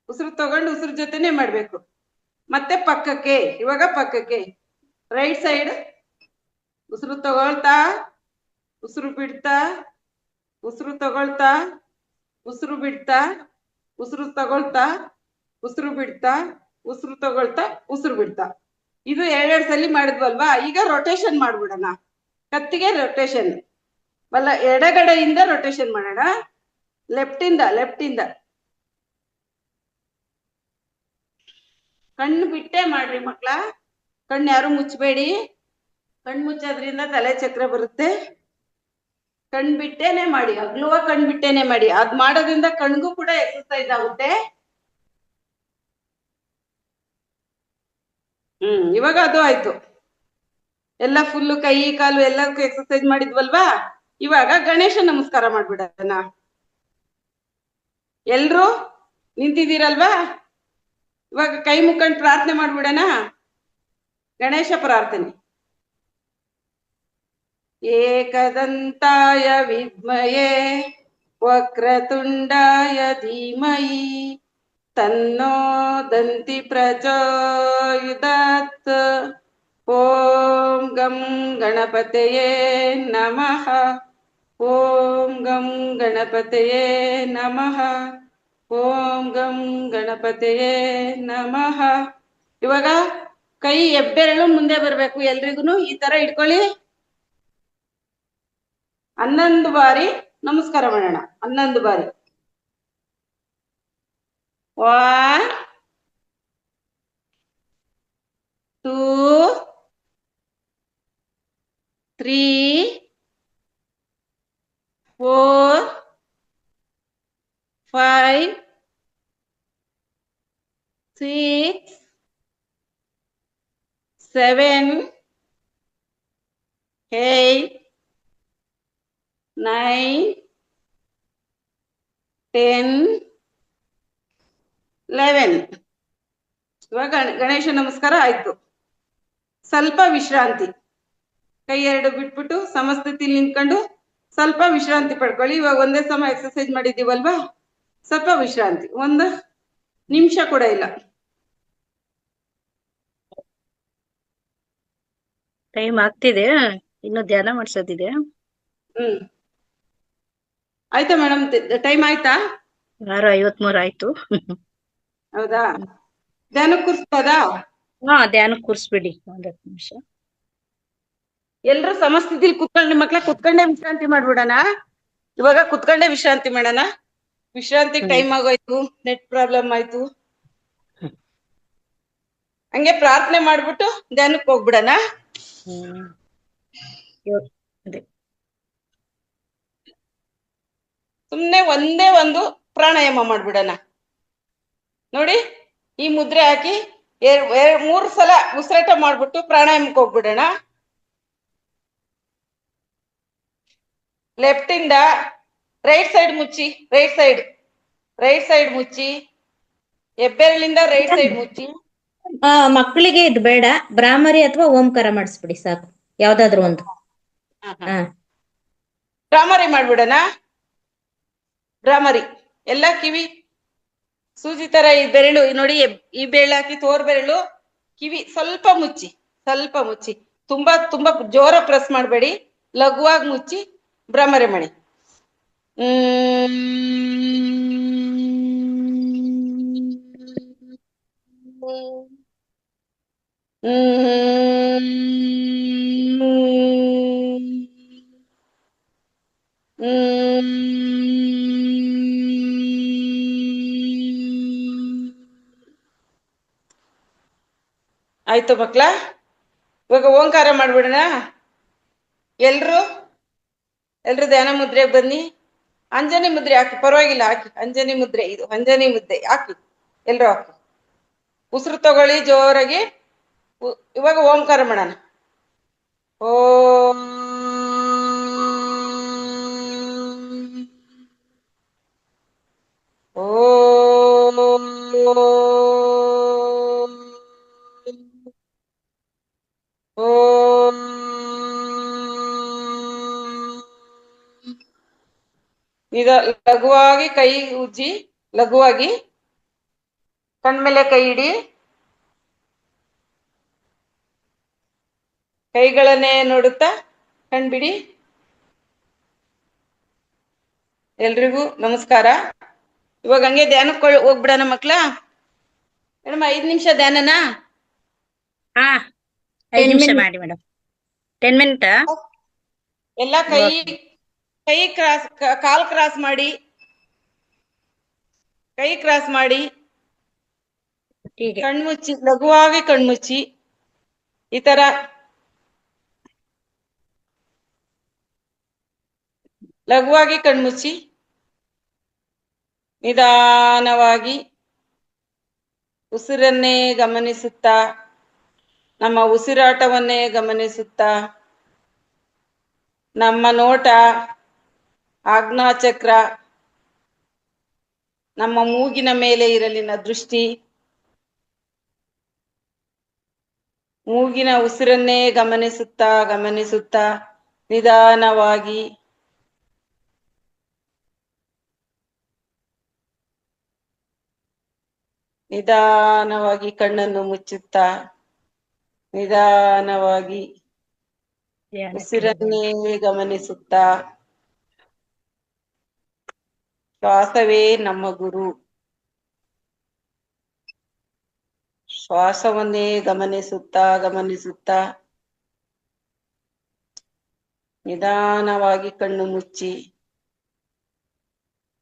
ಉಸಿರು ತಗೊಂಡು ಉಸಿರು ಜೊತೆನೆ ಮಾಡ್ಬೇಕು. ಮತ್ತೆ ಪಕ್ಕಕ್ಕೆ. ಇವಾಗ ಪಕ್ಕಕ್ಕೆ, ರೈಟ್ ಸೈಡ್. ಉಸಿರು ತಗೊಳ್ತಾ, ಉಸಿರು ಬಿಡ್ತಾ, ಉಸಿರು ತಗೊಳ್ತಾ, ಉಸಿರು ಬಿಡ್ತಾ, ಉಸಿರು ತಗೊಳ್ತಾ, ಉಸಿರು ಬಿಡ್ತಾ, ಉಸಿರು ತಗೊಳ್ತಾ, ಉಸಿರು ಬಿಡ್ತಾ. ಇದು 2 ಸಲ ಮಾಡಿದ್ವಲ್ವಾ. ಈಗ ರೊಟೇಷನ್ ಮಾಡ್ಬಿಡೋಣ. ಕತ್ತಿಗೆ ರೊಟೇಷನ್ ಎಡಗಡೆಯಿಂದ ರೊಟೇಷನ್ ಮಾಡೋಣ. ಲೆಫ್ಟ್ ಇಂದ. ಕಣ್ಣು ಬಿಟ್ಟೆ ಮಾಡ್ರಿ ಮಕ್ಳ. ಕಣ್ಣು ಯಾರು ಮುಚ್ಚಬೇಡಿ. ಕಣ್ಣು ಮುಚ್ಚೋದ್ರಿಂದ ತಲೆ ಚಕ್ರ ಬರುತ್ತೆ. ಕಣ್ ಬಿಟ್ಟೇನೆ ಮಾಡಿ. ಹಗ್ಲುವ ಕಣ್ ಬಿಟ್ಟೇನೆ ಮಾಡಿ. ಅದ್ ಮಾಡೋದ್ರಿಂದ ಕಣ್ಗೂ ಕೂಡ ಎಕ್ಸರ್ಸೈಸ್ ಆಗುತ್ತೆ. ಇವಾಗ ಅದು ಆಯ್ತು. ಎಲ್ಲ ಫುಲ್ ಕೈ ಕಾಲು ಎಲ್ಲದಕ್ಕೂ ಎಕ್ಸರ್ಸೈಸ್ ಮಾಡಿದ್ವಲ್ವಾ. ಇವಾಗ ಗಣೇಶ ನಮಸ್ಕಾರ ಮಾಡ್ಬಿಡೋಣ. ಎಲ್ರು ನಿಂತಿದ್ದೀರಲ್ವಾ? ಇವಾಗ ಕೈ ಮುಕ್ಕೊಂಡು ಪ್ರಾರ್ಥನೆ ಮಾಡ್ಬಿಡೋಣ. ಗಣೇಶ ಪ್ರಾರ್ಥನೆ. ಏಕದಂತಾಯ ವಿದ್ಮಯೇ ವಕ್ರತುಂಡಾಯ ಧೀಮಹಿ ತನ್ನೋ ದಂತಿ ಪ್ರಚೋದಯಾತ್. ಓಂ ಗಂ ಗಣಪತಯೇ ನಮಃ. ಓಂ ಗಂ ಗಣಪತಯೇ ನಮಃ. ಓಂ ಗಂ ಗಣಪತಯೇ ನಮಃ. ಇವಾಗ ಕೈ ಹೆಬ್ಬೆರಳು ಮುಂದೆ ಬರ್ಬೇಕು. ಎಲ್ರಿಗೂ ಈ ತರ ಇಟ್ಕೊಳ್ಳಿ. 11 ಬಾರಿ ನಮಸ್ಕಾರ ಮಾಡೋಣ. 11 ಬಾರಿ. 1 2 3 4 5 6 7 8 9 10 11. ಇವಾಗ ಗಣೇಶ ನಮಸ್ಕಾರ ಆಯ್ತು. ಸ್ವಲ್ಪ ವಿಶ್ರಾಂತಿ. ಕೈ ಎರಡು ಬಿಟ್ಬಿಟ್ಟು ಸಮಸ್ಥಿತಿಲಿ ನಿಂತ್ಕೊಂಡು ಸ್ವಲ್ಪ ವಿಶ್ರಾಂತಿ ಪಡ್ಕೊಳ್ಳಿ. ಇವಾಗ ಒಂದೇ ಸಮ ಎಕ್ಸರ್ಸೈಸ್ ಮಾಡಿದ್ದೀವಲ್ವಾ, ಸ್ವಲ್ಪ ವಿಶ್ರಾಂತಿ. 1 ನಿಮಿಷ ಕೂಡ ಇಲ್ಲ. ಟೈಮ್ ಆಗ್ತಿದೆ, ಇನ್ನು ಧ್ಯಾನ ಮಾಡ್ಸೋದಿದೆ. ಆಯ್ತಾ ಮೇಡಮ್? ಟೈಮ್ ಆಯ್ತಾ? 6:53 ಆಯ್ತು. ಹೌದಾ? ಧ್ಯಾನ ಕೂರಿಸ್ಬೋದಾ? ಹಾ, ಧ್ಯಾನ ಕೂರ್ಸ್ಬಿಡಿ 1 ನಿಮಿಷ. ಎಲ್ರು ಸಮಸ್ಥಿತಿಲಿ ಕುತ್ಕೊಂಡು ಮಕ್ಳ ಕುತ್ಕೊಂಡೇ ವಿಶ್ರಾಂತಿ ಮಾಡ್ಬಿಡೋಣ. ಇವಾಗ ಕುತ್ಕೊಂಡೇ ವಿಶ್ರಾಂತಿ ಮಾಡೋಣ. ವಿಶ್ರಾಂತಿಗೆ ಟೈಮ್ ಆಗೋಯ್ತು, ನೆಟ್ ಪ್ರಾಬ್ಲಮ್ ಆಯ್ತು. ಹಂಗೆ ಪ್ರಾರ್ಥನೆ ಮಾಡ್ಬಿಟ್ಟು ಧ್ಯಾನಕ್ಕೆ ಹೋಗ್ಬಿಡೋಣ. ಅದೇ ಸುಮ್ನೆ ಒಂದೇ ಒಂದು ಪ್ರಾಣಾಯಾಮ ಮಾಡ್ಬಿಡೋಣ. ನೋಡಿ, ಈ ಮುದ್ರೆ ಹಾಕಿ 3 ಸಲ ಉಸಿರಾಟ ಮಾಡ್ಬಿಟ್ಟು ಪ್ರಾಣಾಯಾಮಕ್ಕೆ ಹೋಗ್ಬಿಡೋಣ. ಲೆಫ್ಟ್ ಇಂದ ರೈಟ್ ಸೈಡ್ ಮುಚ್ಚಿ, ರೈಟ್ ಸೈಡ್ ಮುಚ್ಚಿ, ಹೆಬ್ಬೆರಳಿಂದ ರೈಟ್ ಸೈಡ್ ಮುಚ್ಚಿ. ಮಕ್ಕಳಿಗೆ ಇದು ಬೇಡ, ಬ್ರಾಹ್ಮರಿ ಅಥವಾ ಓಂಕಾರ ಮಾಡಿಸ್ಬಿಡಿ ಸಾಕು, ಯಾವ್ದಾದ್ರು ಒಂದು. ಭ್ರಾಮರಿ ಮಾಡ್ಬಿಡೋಣ. ಭ್ರಾಮರಿ ಎಲ್ಲ ಕಿವಿ ಸೂಜಿ ತರ ಈ ಬೆರಳು ನೋಡಿ, ಈ ಬೆರಳು ಹಾಕಿ ತೋರ್ ಬೆರಳು ಕಿವಿ ಸ್ವಲ್ಪ ಮುಚ್ಚಿ, ತುಂಬಾ ತುಂಬಾ ಜೋರ ಪ್ರೆಸ್ ಮಾಡಬೇಡಿ, ಲಘುವಾಗಿ ಮುಚ್ಚಿ ಭ್ರಮರೆ ಮಾಡಿ. ಆಯ್ತು ಮಕ್ಳ? ಇವಾಗ ಓಂಕಾರ ಮಾಡ್ಬಿಡೋಣ. ಎಲ್ರು ಧ್ಯಾನ ಮುದ್ರೆಗೆ ಬನ್ನಿ. ಅಂಜನಿ ಮುದ್ರೆ ಹಾಕಿ, ಪರವಾಗಿಲ್ಲ ಹಾಕಿ. ಅಂಜನಿ ಮುದ್ರೆ, ಇದು ಅಂಜನಿ ಮುದ್ರೆ ಹಾಕಿ, ಎಲ್ರು ಹಾಕಿ. ಉಸಿರು ತಗೊಳ್ಳಿ ಜೋರಾಗಿ. ಇವಾಗ ಓಂಕಾರ ಮಾಡೋಣ. ಓಂ ಓಂ ಓಂ. ಈಗ ಲಘುವಾಗಿ ಕೈ ಉಜ್ಜಿ, ಲಘುವಾಗಿ ಕಣ್ಮೇಲೆ ಕೈ ಇಡಿ. ಕೈಗಳನ್ನೇ ನೋಡುತ್ತಾ ಕಣ್ಬಿಡಿ. ಎಲ್ರಿಗೂ ನಮಸ್ಕಾರ. ಇವಾಗ ಹಂಗೆ ಧ್ಯಾನಕ್ಕೆ ಹೋಗ್ಬಿಡೋಣ ಮಕ್ಳ. ಮೇಡಮ್ 5 ನಿಮಿಷ ಧ್ಯಾನನಾ? ಹಾ, 5 ನಿಮಿಷ ಮಾಡಿ ಮೇಡಮ್. 10 ಮಿನಿಟ್. ಎಲ್ಲ ಕೈ ಕ್ರಾಸ್, ಕಾಲ್ ಕ್ರಾಸ್ ಮಾಡಿ, ಕೈ ಕ್ರಾಸ್ ಮಾಡಿ, ಕಣ್ಮುಚ್ಚಿ, ಲಘುವಾಗಿ ಕಣ್ಮುಚ್ಚಿ. ಈ ತರ ಲಘುವಾಗಿ ಕಣ್ಮುಚ್ಚಿ ನಿಧಾನವಾಗಿ ಉಸಿರನ್ನೇ ಗಮನಿಸುತ್ತಾ ನಮ್ಮ ಉಸಿರಾಟವನ್ನೇ ಗಮನಿಸುತ್ತಾ ನಮ್ಮ ನೋಟ ಆಜ್ಞಾಚಕ್ರ ನಮ್ಮ ಮೂಗಿನ ಮೇಲೆ ಇರಲಿನ ದೃಷ್ಟಿ ಮೂಗಿನ ಉಸಿರನ್ನೇ ಗಮನಿಸುತ್ತಾ ಗಮನಿಸುತ್ತಾ ನಿಧಾನವಾಗಿ ನಿಧಾನವಾಗಿ ಕಣ್ಣನ್ನು ಮುಚ್ಚುತ್ತಾ ನಿಧಾನವಾಗಿ ಉಸಿರನ್ನೇ ಗಮನಿಸುತ್ತಾ ಶ್ವಾಸವೇ ನಮ್ಮ ಗುರು. ಶ್ವಾಸವನ್ನೇ ಗಮನಿಸುತ್ತಾ ಗಮನಿಸುತ್ತಾ ನಿಧಾನವಾಗಿ ಕಣ್ಣು ಮುಚ್ಚಿ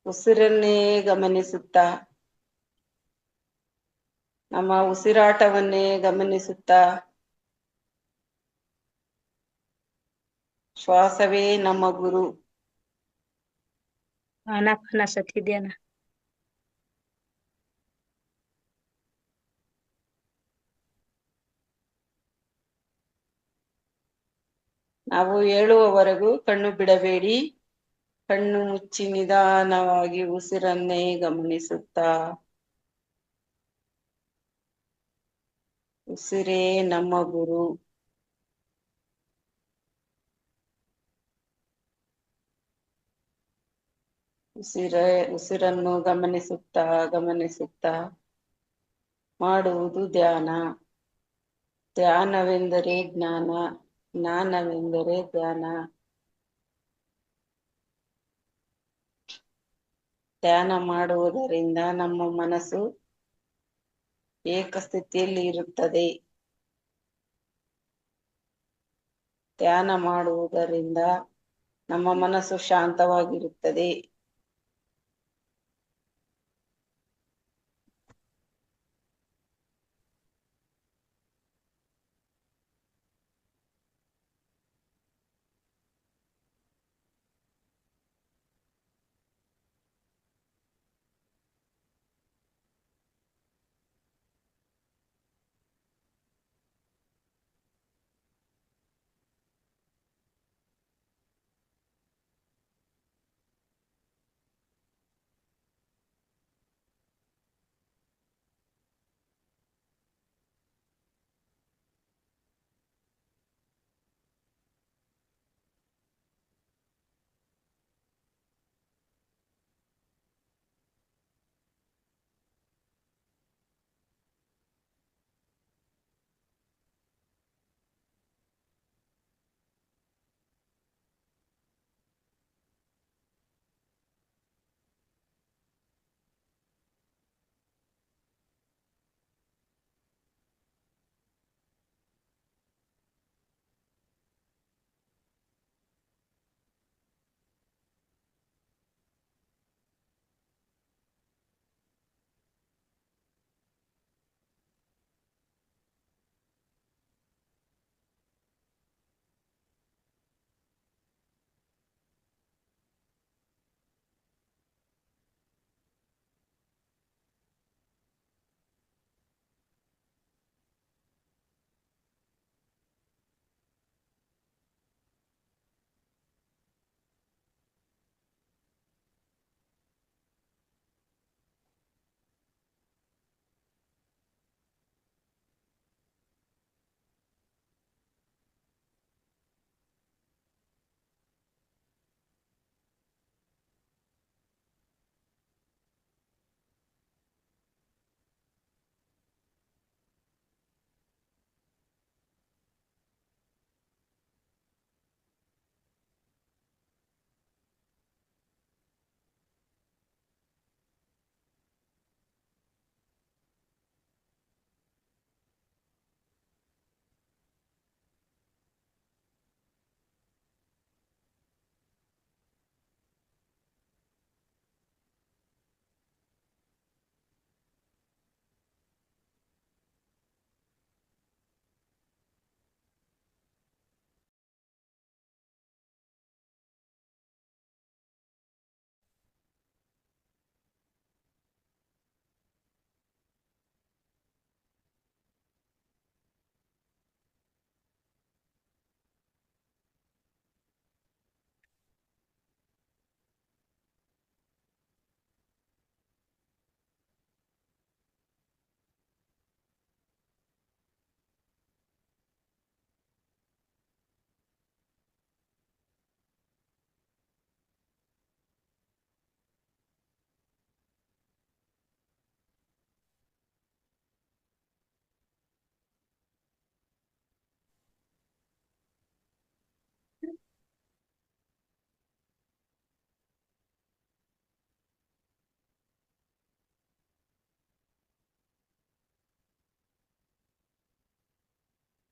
ಉಸಿರನ್ನೇ ಗಮನಿಸುತ್ತಾ ನಮ್ಮ ಉಸಿರಾಟವನ್ನೇ ಗಮನಿಸುತ್ತಾ ಶ್ವಾಸವೇ ನಮ್ಮ ಗುರು. ಆನಾಪಾನ ಸತಿ ಧ್ಯಾನ. ನಾವು ಹೇಳುವವರೆಗೂ ಕಣ್ಣು ಬಿಡಬೇಡಿ. ಕಣ್ಣು ಮುಚ್ಚಿ ನಿಧಾನವಾಗಿ ಉಸಿರನ್ನೇ ಗಮನಿಸುತ್ತಾ ಉಸಿರೇ ನಮ್ಮ ಗುರು. ಉಸಿರನ್ನು ಗಮನಿಸುತ್ತಾ ಗಮನಿಸುತ್ತಾ ಮಾಡುವುದು ಧ್ಯಾನ. ಧ್ಯಾನವೆಂದರೆ ಜ್ಞಾನ, ಜ್ಞಾನವೆಂದರೆ ಧ್ಯಾನ. ಧ್ಯಾನ ಮಾಡುವುದರಿಂದ ನಮ್ಮ ಮನಸ್ಸು ಏಕಸ್ಥಿತಿಯಲ್ಲಿ ಇರುತ್ತದೆ. ಧ್ಯಾನ ಮಾಡುವುದರಿಂದ ನಮ್ಮ ಮನಸ್ಸು ಶಾಂತವಾಗಿರುತ್ತದೆ.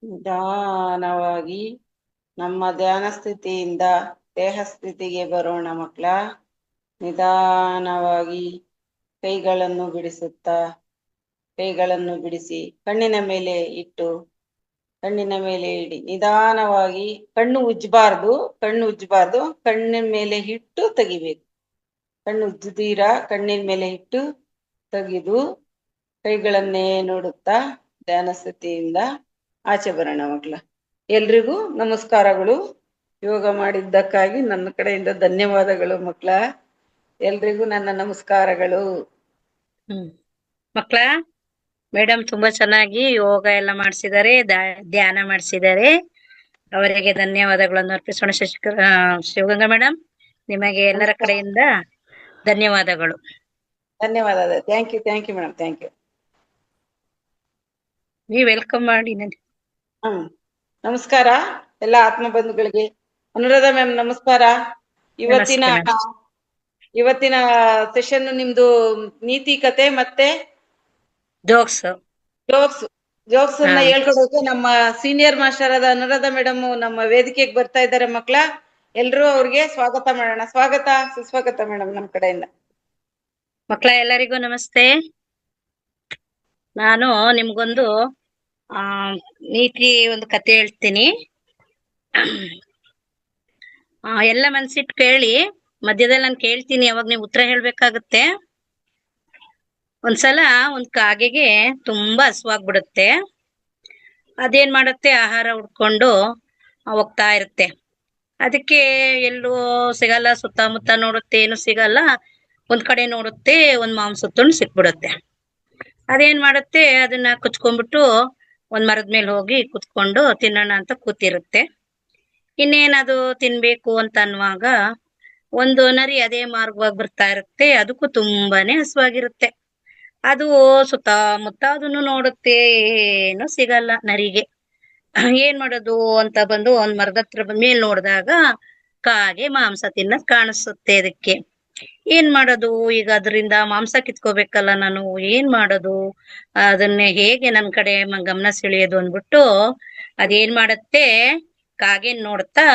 ನಿಧಾನವಾಗಿ ನಮ್ಮ ಧ್ಯಾನ ಸ್ಥಿತಿಯಿಂದ ದೇಹ ಸ್ಥಿತಿಗೆ ಬರೋಣ ಮಕ್ಕಳ. ನಿಧಾನವಾಗಿ ಕೈಗಳನ್ನು ಬಿಡಿಸುತ್ತಾ, ಕೈಗಳನ್ನು ಬಿಡಿಸಿ ಕಣ್ಣಿನ ಮೇಲೆ ಇಟ್ಟು, ಕಣ್ಣಿನ ಮೇಲೆ ಇಡಿ. ನಿಧಾನವಾಗಿ ಕಣ್ಣು ಉಜ್ಜಬಾರ್ದು, ಕಣ್ಣಿನ ಮೇಲೆ ಇಟ್ಟು ತೆಗಿಬೇಕು. ಕಣ್ಣು ಉಜ್ಜುತ್ತೀರಾ, ಕಣ್ಣಿನ ಮೇಲೆ ಇಟ್ಟು ತೆಗೆದು ಕೈಗಳನ್ನೇ ನೋಡುತ್ತಾ ಧ್ಯಾನ ಸ್ಥಿತಿಯಿಂದ ಆಚೆ ಬರೋಣ ಮಕ್ಕಳ. ಎಲ್ರಿಗೂ ನಮಸ್ಕಾರಗಳು. ಯೋಗ ಮಾಡಿದ್ದಕ್ಕಾಗಿ ನನ್ನ ಕಡೆಯಿಂದ ಧನ್ಯವಾದಗಳು ಮಕ್ಕಳ. ಎಲ್ರಿಗೂ ನನ್ನ ನಮಸ್ಕಾರಗಳು. ಮಕ್ಕಳ, ಮೇಡಮ್ ತುಂಬಾ ಚೆನ್ನಾಗಿ ಯೋಗ ಎಲ್ಲ ಮಾಡಿಸಿದ್ದಾರೆ, ಧ್ಯಾನ ಮಾಡಿಸಿದ್ದಾರೆ. ಅವರಿಗೆ ಧನ್ಯವಾದಗಳನ್ನು ಅರ್ಪಿಸೋಣ. ಶಿವಗಂಗಾ ಮೇಡಮ್, ನಿಮಗೆ ಎಲ್ಲರ ನಮಸ್ಕಾರ. ಕಡೆಯಿಂದ ಧನ್ಯವಾದಗಳು. ಧನ್ಯವಾದ. Thank you madam, thank you. ನೀವು ವೆಲ್ಕಮ್ ಮಾಡಿ ನನಗೆ. ನಮಸ್ಕಾರ ಎಲ್ಲ ಆತ್ಮ ಬಂಧುಗಳಿಗೆ. ಅನುರಾಧ ಮ್ಯಾಮ್ ನಮಸ್ಕಾರ. ನಮಸ್ತೆ ಇವತ್ತಿನ ಸೆಷನ್ ನಿಮ್ದು ನೀತಿ ಕತೆ ಮತ್ತೆ ಜೋಕ್ಸ್ ಜೋಕ್ಸ್ ಅನ್ನ ಹೇಳ್ಕೊಡೋಕೆ ನಮ್ಮ ಸೀನಿಯರ್ ಮಾಸ್ಟರ್ ಆದ ಅನುರಾಧ ಮೇಡಮ್ ನಮ್ಮ ವೇದಿಕೆಗೆ ಬರ್ತಾ ಇದ್ದಾರೆ ಮಕ್ಕಳ. ಎಲ್ರೂ ಅವ್ರಿಗೆ ಸ್ವಾಗತ ಮಾಡೋಣ. ಸ್ವಾಗತ ಸುಸ್ವಾಗತ ಮೇಡಮ್ ನಮ್ಮ ಕಡೆಯಿಂದ. ಮಕ್ಕಳ ಎಲ್ಲರಿಗೂ ನಮಸ್ತೆ. ನಾನು ನಿಮ್ಗೊಂದು ನೀತಿ ಒಂದು ಕತೆ ಹೇಳ್ತೀನಿ. ಎಲ್ಲ ಮನ್ಸಿಟ್ಟು ಕೇಳಿ. ಮಧ್ಯದಲ್ಲಿ ನಾನು ಕೇಳ್ತೀನಿ, ಅವಾಗ ನೀವು ಉತ್ತರ ಹೇಳ್ಬೇಕಾಗತ್ತೆ. ಒಂದ್ಸಲ ಒಂದ್ ಕಾಗೆಗೆ ತುಂಬಾ ಹಸುವಾಗ್ಬಿಡುತ್ತೆ. ಅದೇನ್ ಮಾಡುತ್ತೆ, ಆಹಾರ ಹುಡ್ಕೊಂಡು ಹೋಗ್ತಾ ಇರುತ್ತೆ. ಅದಕ್ಕೆ ಎಲ್ಲೂ ಸಿಗಲ್ಲ, ಸುತ್ತಮುತ್ತ ನೋಡುತ್ತೆ, ಏನು ಸಿಗಲ್ಲ. ಒಂದ್ ಕಡೆ ನೋಡುತ್ತೆ, ಒಂದ್ ಮಾಂಸದ ತುಂಡು ಸಿಕ್ಬಿಡುತ್ತೆ. ಅದೇನ್ ಮಾಡುತ್ತೆ, ಅದನ್ನ ಕುಚ್ಕೊಂಡ್ಬಿಟ್ಟು ಒಂದ್ ಮರದ ಮೇಲೆ ಹೋಗಿ ಕುತ್ಕೊಂಡು ತಿನ್ನೋಣ ಅಂತ ಕೂತಿರುತ್ತೆ. ಇನ್ನೇನದು ತಿನ್ಬೇಕು ಅಂತ ಅನ್ನುವಾಗ ಒಂದು ನರಿ ಅದೇ ಮಾರ್ಗವಾಗಿ ಬರ್ತಾ ಇರುತ್ತೆ. ಅದಕ್ಕೂ ತುಂಬಾನೇ ಹಸುವಾಗಿರುತ್ತೆ. ಅದು ಸುತ್ತಮುತ್ತ ಅದನ್ನು ನೋಡುತ್ತೆ, ಏನು ಸಿಗಲ್ಲ ನರಿಗೆ. ಏನ್ ಮಾಡೋದು ಅಂತ ಬಂದು ಒಂದ್ ಮರದ ಹತ್ರ ಮೇಲ್ ನೋಡಿದಾಗ ಕಾಗೆ ಮಾಂಸ ತಿನ್ನೋದ್ ಕಾಣಿಸುತ್ತೆ ಅದಕ್ಕೆ. ಏನ್ ಮಾಡೋದು ಈಗ, ಅದರಿಂದ ಮಾಂಸ ಕಿತ್ಕೋಬೇಕಲ್ಲ ನಾನು, ಏನ್ ಮಾಡೋದು, ಅದನ್ನೇ ಹೇಗೆ ನನ್ ಕಡೆ ಗಮನ ಸೆಳೆಯೋದು ಅಂದ್ಬಿಟ್ಟು ಅದೇನ್ ಮಾಡತ್ತೆ, ಕಾಗೆ ನೋಡ್ತಾ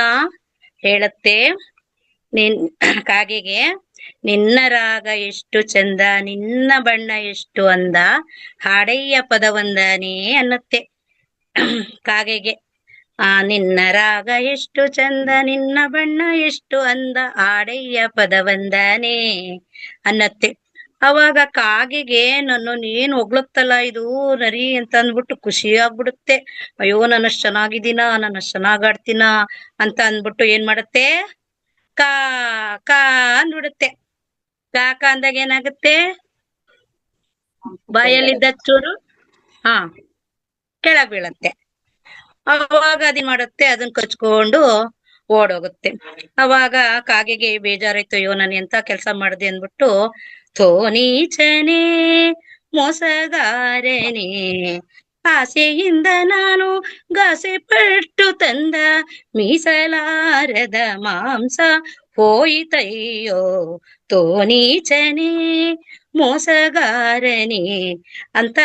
ಹೇಳತ್ತೆ ಕಾಗೆಗೆ, ನಿನ್ನ ರಾಗ ಎಷ್ಟು ಚಂದ, ನಿನ್ನ ಬಣ್ಣ ಎಷ್ಟು ಅಂದ, ಹಾಡಯ್ಯ ಪದವಂದನೇ ಅನ್ನತ್ತೆ ಕಾಗೆಗೆ. ನಿನ್ನ ರಾಗ ಎಷ್ಟು ಚಂದ, ನಿನ್ನ ಬಣ್ಣ ಎಷ್ಟು ಅಂದ, ಆಡಯ್ಯ ಪದವಂದನೆ ಅನ್ನತ್ತೆ. ಅವಾಗ ಕಾಗೆಗೆ ನನ್ನನ್ನು ಏನ್ ಹೊಗ್ಳುತ್ತಲ್ಲ ಇದು ನರಿ ಅಂತ ಅಂದ್ಬಿಟ್ಟು ಖುಷಿ ಆಗ್ಬಿಡುತ್ತೆ. ಅಯ್ಯೋ, ನಾನಷ್ಟ್ ಚೆನ್ನಾಗಿದ್ದೀನ, ನಾನಷ್ಟ್ ಚೆನ್ನಾಗ್ ಆಡ್ತೀನ ಅಂತ ಅಂದ್ಬಿಟ್ಟು ಏನ್ ಮಾಡತ್ತೆ, ಕಾ ಕಾ ಅಂದ್ಬಿಡುತ್ತೆ. ಕಾಕ ಅಂದಾಗ ಏನಾಗುತ್ತೆ, ಬಾಯಲ್ಲಿದ್ದ ಚೂರು ಕೆಳಗ್ ಬೀಳತ್ತೆ. ಅವಾಗ ಅದೇನ್ ಮಾಡುತ್ತೆ, ಅದನ್ನ ಕಚ್ಕೊಂಡು ಓಡೋಗುತ್ತೆ. ಅವಾಗ ಕಾಗೆಗೆ ಬೇಜಾರಾಯ್ತು, ಅಯ್ಯೋ ನಾನು ಎಂತ ಕೆಲ್ಸ ಮಾಡ್ದೆ ಅಂದ್ಬಿಟ್ಟು, ಥೋ ನೀಚನೇ ಮೋಸಗಾರನೇ, ಆಸೆಯಿಂದ ನಾನು ಗಾಸೆ ಪಟ್ಟು ತಂದ ಮೀಸಲಾರದ ಮಾಂಸ ಹೋಯಿತಯ್ಯೋ, ಥೋ ನೀಚನೇ ಮೋಸಗಾರನೇ ಅಂತ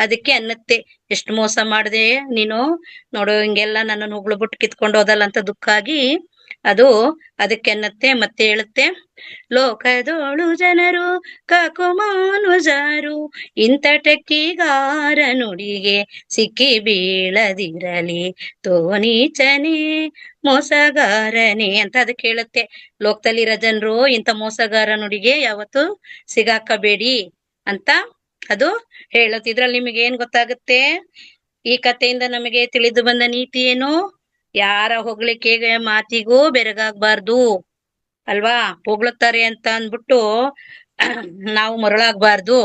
ಅದಕ್ಕೆ ಅನ್ನತ್ತೆ. ಎಷ್ಟು ಮೋಸ ಮಾಡ್ದೆ ನೀನು ನೋಡು, ಹಿಂಗೆಲ್ಲ ನನ್ನನ್ನು ಉಗುಳ್ಬಿಟ್ಟು ಕಿತ್ಕೊಂಡು ಹೋದಲ್ಲ ಅಂತ ದುಃಖ ಆಗಿ ಅದು ಅದಕ್ಕೆ ಅನ್ನತ್ತೆ. ಮತ್ತೆ ಹೇಳುತ್ತೆ, ಲೋಕದೋಳು ಜನರು ಕಾಕು ಮಾನುಜಾರು, ಇಂಥ ಟೆಕ್ಕಿಗಾರ ನುಡಿಗೆ ಸಿಕ್ಕಿ ಬೀಳದಿರಲಿ, ತೋನೀಚನೇ ಮೋಸಗಾರನೇ ಅಂತ ಅದಕ್ಕೆ ಹೇಳುತ್ತೆ. ಲೋಕದಲ್ಲಿರೋ ಜನರು ಇಂಥ ಮೋಸಗಾರ ನುಡಿಗೆ ಯಾವತ್ತು ಸಿಗಾಕಬೇಡಿ ಅಂತ ಅದು ಹೇಳುತ್ತೆ. ಇದ್ರಲ್ಲಿ ನಿಮಗೆ ಏನ್ ಗೊತ್ತಾಗುತ್ತೆ, ಈ ಕಥೆಯಿಂದ ನಮಗೆ ತಿಳಿದು ಬಂದ ನೀತಿ ಏನು, ಯಾರ ಹೊಗಳಿಕೆಗೆ ಮಾತಿಗೂ ಬೆರಗಾಗ್ಬಾರ್ದು ಅಲ್ವಾ. ಹೊಗಳುತ್ತಾರೆ ಅಂತ ಅಂದ್ಬಿಟ್ಟು ನಾವು ಮರಳಾಗ್ಬಾರ್ದು.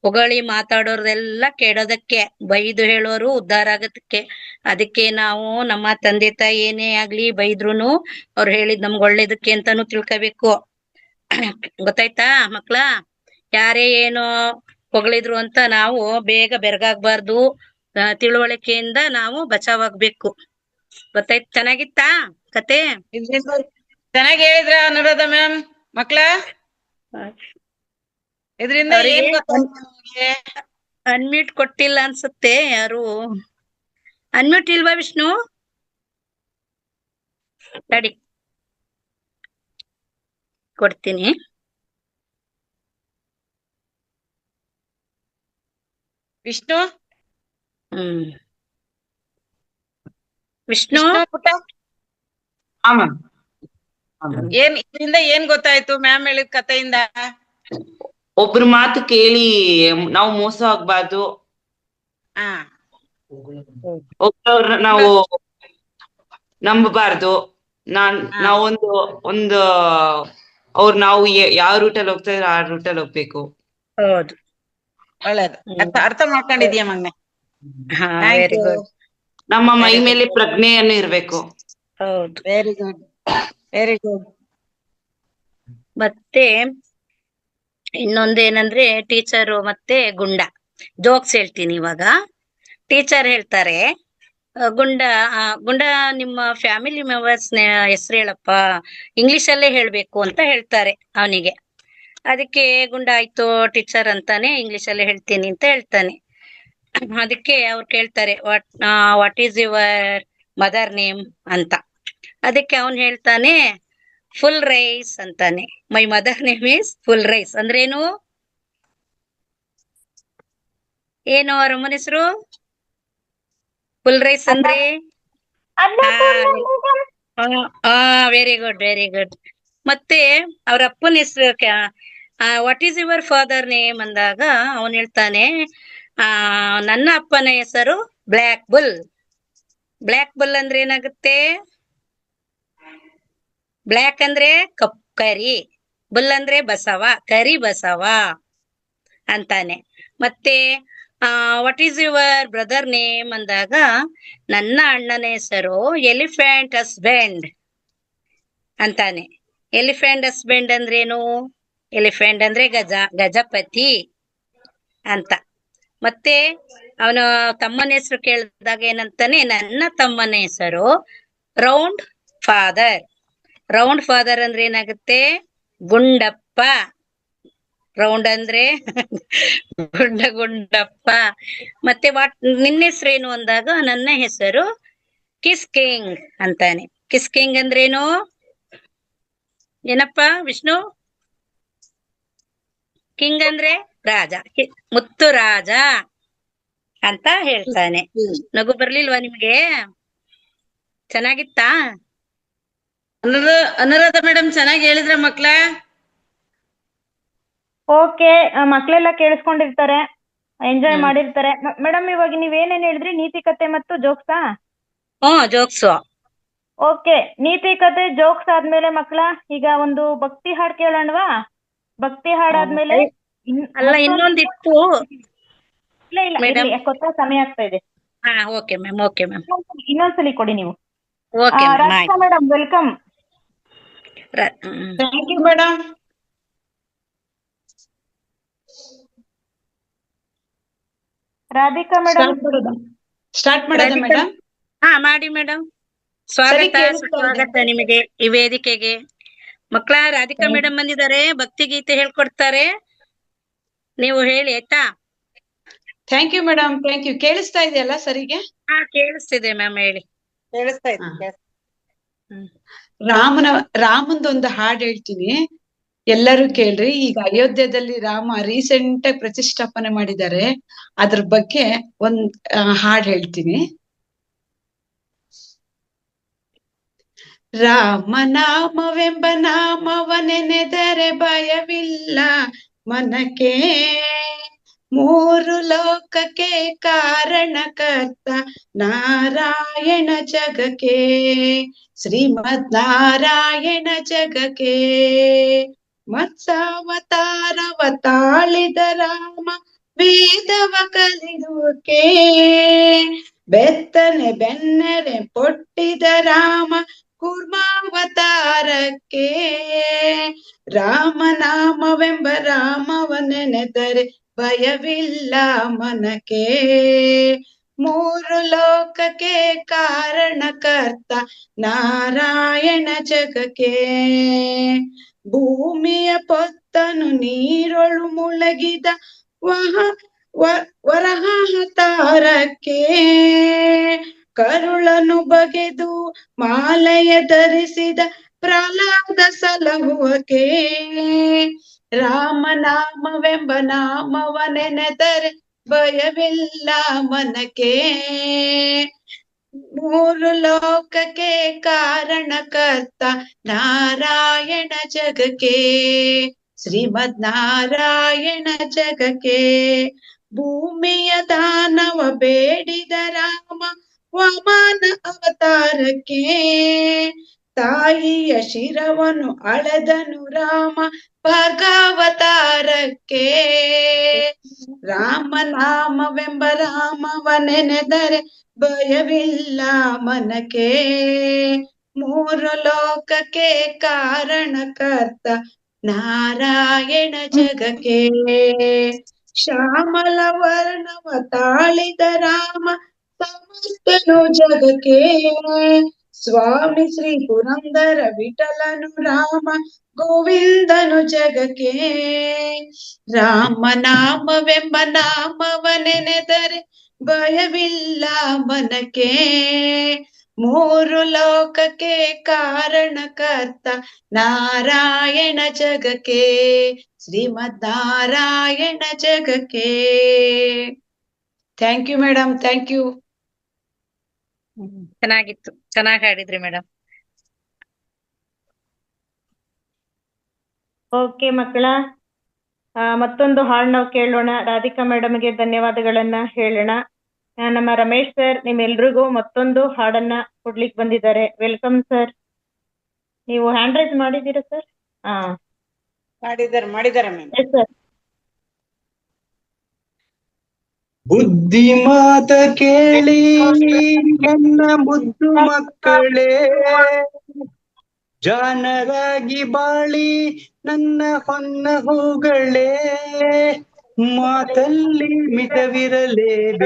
ಹೊಗಳಿ ಮಾತಾಡೋರ್ದೆಲ್ಲ ಕೆಡೋದಕ್ಕೆ, ಬೈದು ಹೇಳೋರು ಉದ್ಧಾರ ಆಗೋದಕ್ಕೆ. ಅದಕ್ಕೆ ನಾವು ನಮ್ಮ ತಂದೆ ತಾಯಿ ಏನೇ ಆಗ್ಲಿ ಬೈದ್ರುನು ಅವ್ರು ಹೇಳಿದ್ ನಮ್ಗೆ ಒಳ್ಳೇದಕ್ಕೆ ಅಂತಾನು ತಿಳ್ಕೋಬೇಕು. ಗೊತ್ತಾಯ್ತಾ ಮಕ್ಳ? ಯಾರೇ ಏನೋ ಹೊಗಳಿದ್ರು ಅಂತ ನಾವು ಬೇಗ ಬೆರಗಾಗ್ಬಾರ್ದು. ತಿಳುವಳಿಕೆಯಿಂದ ನಾವು ಬಚಾವಾಗ್ಬೇಕು. ಗೊತ್ತಾಯ್ತು? ಚೆನ್ನಾಗಿತ್ತಾ ಕತೆ? ಚೆನ್ನಾಗಿ ಹೇಳಿದ್ರ ಅನುರಾಧ ಮ್ಯಾಮ್. ಮಕ್ಳ, ಇದರಿಂದ ಏನ್ ಗೊತ್ತಾಯ್ತು? ಅನ್ಮ್ಯೂಟ್ ಕೊಟ್ಟಿಲ್ಲ ಅನ್ಸುತ್ತೆ ಯಾರು. ಅನ್ಮ್ಯೂಟ್ ಇಲ್ವಾ ವಿಷ್ಣು? ತಡಿ, ಕೊಡ್ತೀನಿ. ವಿಷ್ಣು ಹ್ಮ್ ವಿಷ್ಣು ವಿಷ್ಣು ಪುಟ್ಟ ಹಾ ಮ್ಯಾಮ್. ಏನ್ ಇದರಿಂದ ಏನ್ ಗೊತ್ತಾಯ್ತು ಮ್ಯಾಮ್ ಹೇಳಿದ ಕಥೆಯಿಂದ? ಒಬ್ರ ಮಾತು ಕೇಳಿ ನಾವು ಮೋಸ ಆಗ್ಬಾರ್ದು. ಹಾ ಒಬ್ಬರವ್ರನ್ನ ನಾವು ನಂಬಬಾರ್ದು. ಹಾ. ನಾವೊಂದು ಒಂದು ಅವ್ರು ನಾವು ಯಾವ ರೂಟಲ್ಲಿ ಹೋಗ್ತಾ ಇದ್ರೆ ಆ ರೂಟಲ್ಲಿ ಹೋಗ್ಬೇಕು. ಹೌದು. ಒಳ್ಳೇದು. ಅರ್ಥ ಮಾಡ್ಕೊಂಡಿದ್ಯಾ ಮಗ್ನೆ? ಹಾ, Thank ವೆರಿ you. ಗುಡ್. ನಮ್ಮ ಮೈ Very good. ಮೇಲೆ ಪ್ರಜ್ಞೆಯನ್ನು ಇರ್ಬೇಕು. ಹೌದು. Very good, very good. ಮತ್ತೆ ಇನ್ನೊಂದೇನಂದ್ರೆ ಟೀಚರು ಮತ್ತೆ ಗುಂಡ ಜೋಕ್ಸ್ ಹೇಳ್ತೀನಿ ಇವಾಗ. ಟೀಚರ್ ಹೇಳ್ತಾರೆ, ಗುಂಡ ಗುಂಡ ನಿಮ್ಮ ಫ್ಯಾಮಿಲಿ ಮೆಂಬರ್ಸ್ ಹೆಸರು ಹೇಳಪ್ಪ, ಇಂಗ್ಲಿಷ್ ಅಲ್ಲೇ ಹೇಳ್ಬೇಕು ಅಂತ ಹೇಳ್ತಾರೆ ಅವನಿಗೆ. ಅದಕ್ಕೆ ಗುಂಡ ಆಯ್ತು ಟೀಚರ್ ಅಂತಾನೆ, ಇಂಗ್ಲಿಷ್ ಅಲ್ಲೇ ಹೇಳ್ತೀನಿ ಅಂತ ಹೇಳ್ತಾನೆ. ಅದಕ್ಕೆ ಅವ್ರು ಕೇಳ್ತಾರೆ, what is your mother name ಅಂತ. ಅದಕ್ಕೆ ಅವನ್ ಹೇಳ್ತಾನೆ, ಫುಲ್ ರೈಸ್ ಅಂತಾನೆ. My mother name is full rice ಅಂದ್ರೇನು? ಏನು ಅವ್ರ ಅಮ್ಮನ ಹೆಸರು? ಫುಲ್ ರೈಸ್ ಅಂದ್ರೆ ವೆರಿ ಗುಡ್, ವೆರಿ ಗುಡ್. ಮತ್ತೆ ಅವ್ರ ಅಪ್ಪನ ಹೆಸರು what is your father name ಅಂದಾಗ ಅವನ್ ಹೇಳ್ತಾನೆ, ನನ್ನ ಅಪ್ಪನ ಹೆಸರು ಬ್ಲ್ಯಾಕ್ ಬುಲ್. ಬ್ಲ್ಯಾಕ್ ಬುಲ್ ಅಂದ್ರೆ ಏನಾಗುತ್ತೆ? ಬ್ಲ್ಯಾಕ್ ಅಂದ್ರೆ ಕರಿ, ಬುಲ್ ಅಂದ್ರೆ ಬಸವ, ಕರಿ ಬಸವ ಅಂತಾನೆ. ಮತ್ತೆ what is your brother name ಅಂದಾಗ ನನ್ನ ಅಣ್ಣನ ಹೆಸರು ಎಲಿಫೆಂಟ್ ಹಸ್ಬೆಂಡ್ ಅಂತಾನೆ. ಎಲಿಫೆಂಟ್ ಹಸ್ಬೆಂಡ್ ಅಂದ್ರೇನು? ಎಲಿಫೆಂಟ್ ಅಂದ್ರೆ ಗಜಪತಿ ಅಂತ. ಮತ್ತೆ ಅವನ ತಮ್ಮನ ಹೆಸರು ಕೇಳಿದಾಗ ಏನಂತಾನೆ, ನನ್ನ ತಮ್ಮನ ಹೆಸರು ರೌಂಡ್ ಫಾದರ್. ರೌಂಡ್ ಫಾದರ್ ಅಂದ್ರೆ ಏನಾಗುತ್ತೆ? ಗುಂಡಪ್ಪ. ರೌಂಡ್ ಅಂದ್ರೆ ಗುಂಡಪ್ಪ. ಮತ್ತೆ ನಿನ್ನ ಹೆಸರೇನು ಅಂದಾಗ ನನ್ನ ಹೆಸರು ಕಿಸ್ ಕಿಂಗ್ ಅಂತಾನೆ. ಕಿಸ್ ಕಿಂಗ್ ಅಂದ್ರೇನು? ಏನಪ್ಪಾ ವಿಷ್ಣು? ಕಿಂಗ್ ಅಂದ್ರೆ ರಾಜ, ಮುತ್ತು ರಾಜ ಅಂತ ಹೇಳ್ತಾನೆ. ನಗು ಬರ್ಲಿಲ್ವಾ ನಿಮ್ಗೆ? ಚೆನ್ನಾಗಿತ್ತಾ? ಅನುರಾಧ ಮೇಡಮ್ ಚೆನ್ನಾಗಿ ಹೇಳಿದ್ರ ಮಕ್ಳ? ಓಕೆ, ಮಕ್ಳೆಲ್ಲ ಕೇಳಿಸ್ಕೊಂಡಿರ್ತಾರೆ, ಎಂಜಾಯ್ ಮಾಡಿರ್ತಾರೆ. ಮೇಡಮ್ ಇವಾಗ ನೀವೇನೇನ್ ಹೇಳಿದ್ರಿ? ನೀತಿ ಕತೆ ಮತ್ತು ಜೋಕ್ಸಾ? ಜೋಕ್ಸು. ಓಕೆ, ನೀತಿ ಕತೆ ಜೋಕ್ಸ್ ಆದ್ಮೇಲೆ ಮಕ್ಳ ಈಗ ಒಂದು ಭಕ್ತಿ ಹಾಡ್ ಕೇಳೋಣವಾ? ಭಕ್ತಿ ಹಾಡಾದ್ಮೇಲೆ ಅಲ್ಲ, ಇನ್ನೊಂದಿತ್ತು. ಇಲ್ಲ ಇಲ್ಲ ಮೇಡಮ್, ಕೊತ್ತ ಸಮಯ ಆಗ್ತಾ ಇದೆ. ಓಕೆ ಮ್ಯಾಮ್, ಓಕೆ ಮ್ಯಾಮ್, ಇನ್ನೊಂದ್ಸಲಿ ಕೊಡಿ ನೀವು. Okay ma'am. Radhika madam welcome. Thank you madam. Radhika madam start ಮಾಡೋದಾ ಮೇಡಮ್? ಮಾಡಿ ಮೇಡಮ್. ಸ್ವಾಗತ, ಕೇಳಿಸ್ತಾ ಇದೆ. ಸುಸ್ವಾಗತ ನಿಮಗೆ ಈ ವೇದಿಕೆಗೆ. ಮಕ್ಕಳ, ರಾಧಿಕಾ ಮೇಡಮ್ ಬಂದಿದ್ದಾರೆ, ಭಕ್ತಿ ಗೀತೆ ಹೇಳ್ಕೊಡ್ತಾರೆ. ನೀವು ಹೇಳಿ ಆಯ್ತಾ? Thank you madam, thank you. ಕೇಳಿಸ್ತಾ ಇದೆಯಲ್ಲ ಸರಿಗೆ? ಕೇಳಿಸ್ತಿದೆ ಮ್ಯಾಮ್, ಹೇಳಿ. ಕೇಳಿಸ್ತಾ ಇತ್ತು. ರಾಮಂದೊಂದು ಹಾಡ್ ಹೇಳ್ತೀನಿ, ಎಲ್ಲರೂ ಕೇಳ್ರಿ. ಈಗ ಅಯೋಧ್ಯದಲ್ಲಿ ರಾಮ ರೀಸೆಂಟ್ ಆಗಿ ಪ್ರತಿಷ್ಠಾಪನೆ ಮಾಡಿದ್ದಾರೆ, ಅದ್ರ ಬಗ್ಗೆ ಒಂದ್ ಹಾಡ್ ಹೇಳ್ತೀನಿ. ರಾಮನಾಮವೆಂಬ ನಾಮವ ನೆನೆದರೆ ಭಯವಿಲ್ಲ ಮನಕ್ಕೆ, ಮೂರು ಲೋಕಕ್ಕೆ ಕಾರಣಕರ್ತ ನಾರಾಯಣ ಜಗಕ್ಕೆ, ಶ್ರೀಮದ್ ನಾರಾಯಣ ಜಗಕ್ಕೆ. ಮತ್ಸಾವತಾರವ ತಾಳಿದ ರಾಮ ವೇದವ ಕಲಿಯುವಕ್ಕೆ, ಬೆತ್ತನೆ ಬೆನ್ನರೆ ಪೊಟ್ಟಿದ ರಾಮ ಕೂರ್ಮಾವತಾರಕ್ಕೆ. ರಾಮನಾಮವೆಂಬ ರಾಮವ ನೆನೆದರೆ ಭಯವಿಲ್ಲ ಮನಕ್ಕೆ, ಮೂರು ಲೋಕಕ್ಕೆ ಕಾರಣಕರ್ತ ನಾರಾಯಣ ಜಗಕ್ಕೆ. ಭೂಮಿಯ ಪೊತ್ತನು ನೀರೊಳು ಮುಳಗಿದ ವರಹಾವತಾರಕ್ಕೆ, ಕರುಳನು ಬಗೆದು ಮಾಲೆಯ ಧರಿಸಿದ ಪ್ರಹ್ಲಾದ ಸಲಹುವಕೆ ರಾಮನಾಮವೆಂಬ ನಾಮವ ನೆನೆದರೆ ಭಯವಿಲ್ಲ ಮನಕ್ಕೆ ಮೂರು ಲೋಕಕ್ಕೆ ಕಾರಣಕರ್ತ ನಾರಾಯಣ ಜಗಕ್ಕೆ ಶ್ರೀಮದ್ ನಾರಾಯಣ ಜಗಕ್ಕೆ ಭೂಮಿಯ ದಾನವ ಬೇಡಿದ ರಾಮ ವಾಮನ ಅವತಾರಕ್ಕೆ ತಾಯಿಯ ಶಿರವನ್ನು ಅಳೆದನು ರಾಮ ಭಾರ್ಗಾವತಾರಕ್ಕೆ ರಾಮನಾಮವೆಂಬ ರಾಮವ ನೆನೆದರೆ ಭಯವಿಲ್ಲ ಮನಕ್ಕೆ ಮೂರು ಲೋಕಕ್ಕೆ ಕಾರಣಕರ್ತ ನಾರಾಯಣ ಜಗಕ್ಕೆ ಶ್ಯಾಮಲ ವರ್ಣವ ತಾಳಿದ ರಾಮ ಸಮಸ್ತನು ಜಗಕ್ಕೆ ಸ್ವಾಮಿ ಶ್ರೀ ಪುರಂದರ ವಿಠಲನು ರಾಮ ಗೋವಿಂದನು ಜಗಕ್ಕೆ ರಾಮನಾಮವೆಂಬ ನಾಮವ ನೆನೆದರೆ ಭಯವಿಲ್ಲ ಮನಕ್ಕೆ ಮೂರು ಲೋಕಕ್ಕೆ ಕಾರಣಕರ್ತ ನಾರಾಯಣ ಜಗಕ್ಕೆ ಶ್ರೀಮದ್ ನಾರಾಯಣ ಜಗಕ್ಕೆ thank you madam, thank you. ಚೆನ್ನಾಗಿತ್ತು, ಚೆನ್ನಾಗಿ ಹಾಡಿದ್ರಿ ಮೇಡಮ್. ಓಕೆ ಮಕ್ಕಳ, ಮತ್ತೊಂದು ಹಾಡು ನಾವು ಕೇಳೋಣ. ರಾಧಿಕಾ ಮೇಡಮ್ಗೆ ಧನ್ಯವಾದಗಳನ್ನ ಹೇಳೋಣ. ನಮ್ಮ ರಮೇಶ್ ಸರ್ ನಿಮ್ಮೆಲ್ರಿಗೂ ಮತ್ತೊಂದು ಹಾಡನ್ನ ಕೊಡ್ಲಿಕ್ಕೆ ಬಂದಿದ್ದಾರೆ. Welcome sir. ನೀವು ಹ್ಯಾಂಡ್ ರೈಸ್ ಮಾಡಿದ್ದೀರಾ ಸರ್? ಮಾಡಿದ್ದಾರೆ ಮ್ಯಾಮ್. Yes sir. ಬುದ್ಧಿ ಮಾತ ಕೇಳಿ ನನ್ನ ಮುದ್ದು ಮಕ್ಕಳೇ, ಜಾನರಾಗಿ ಬಾಳಿ ನನ್ನ ಹೊನ್ನ ಹೂಗಳೇ, ಮಾತಲ್ಲಿ ಮಿತವಿರಲೇಬೇಕು,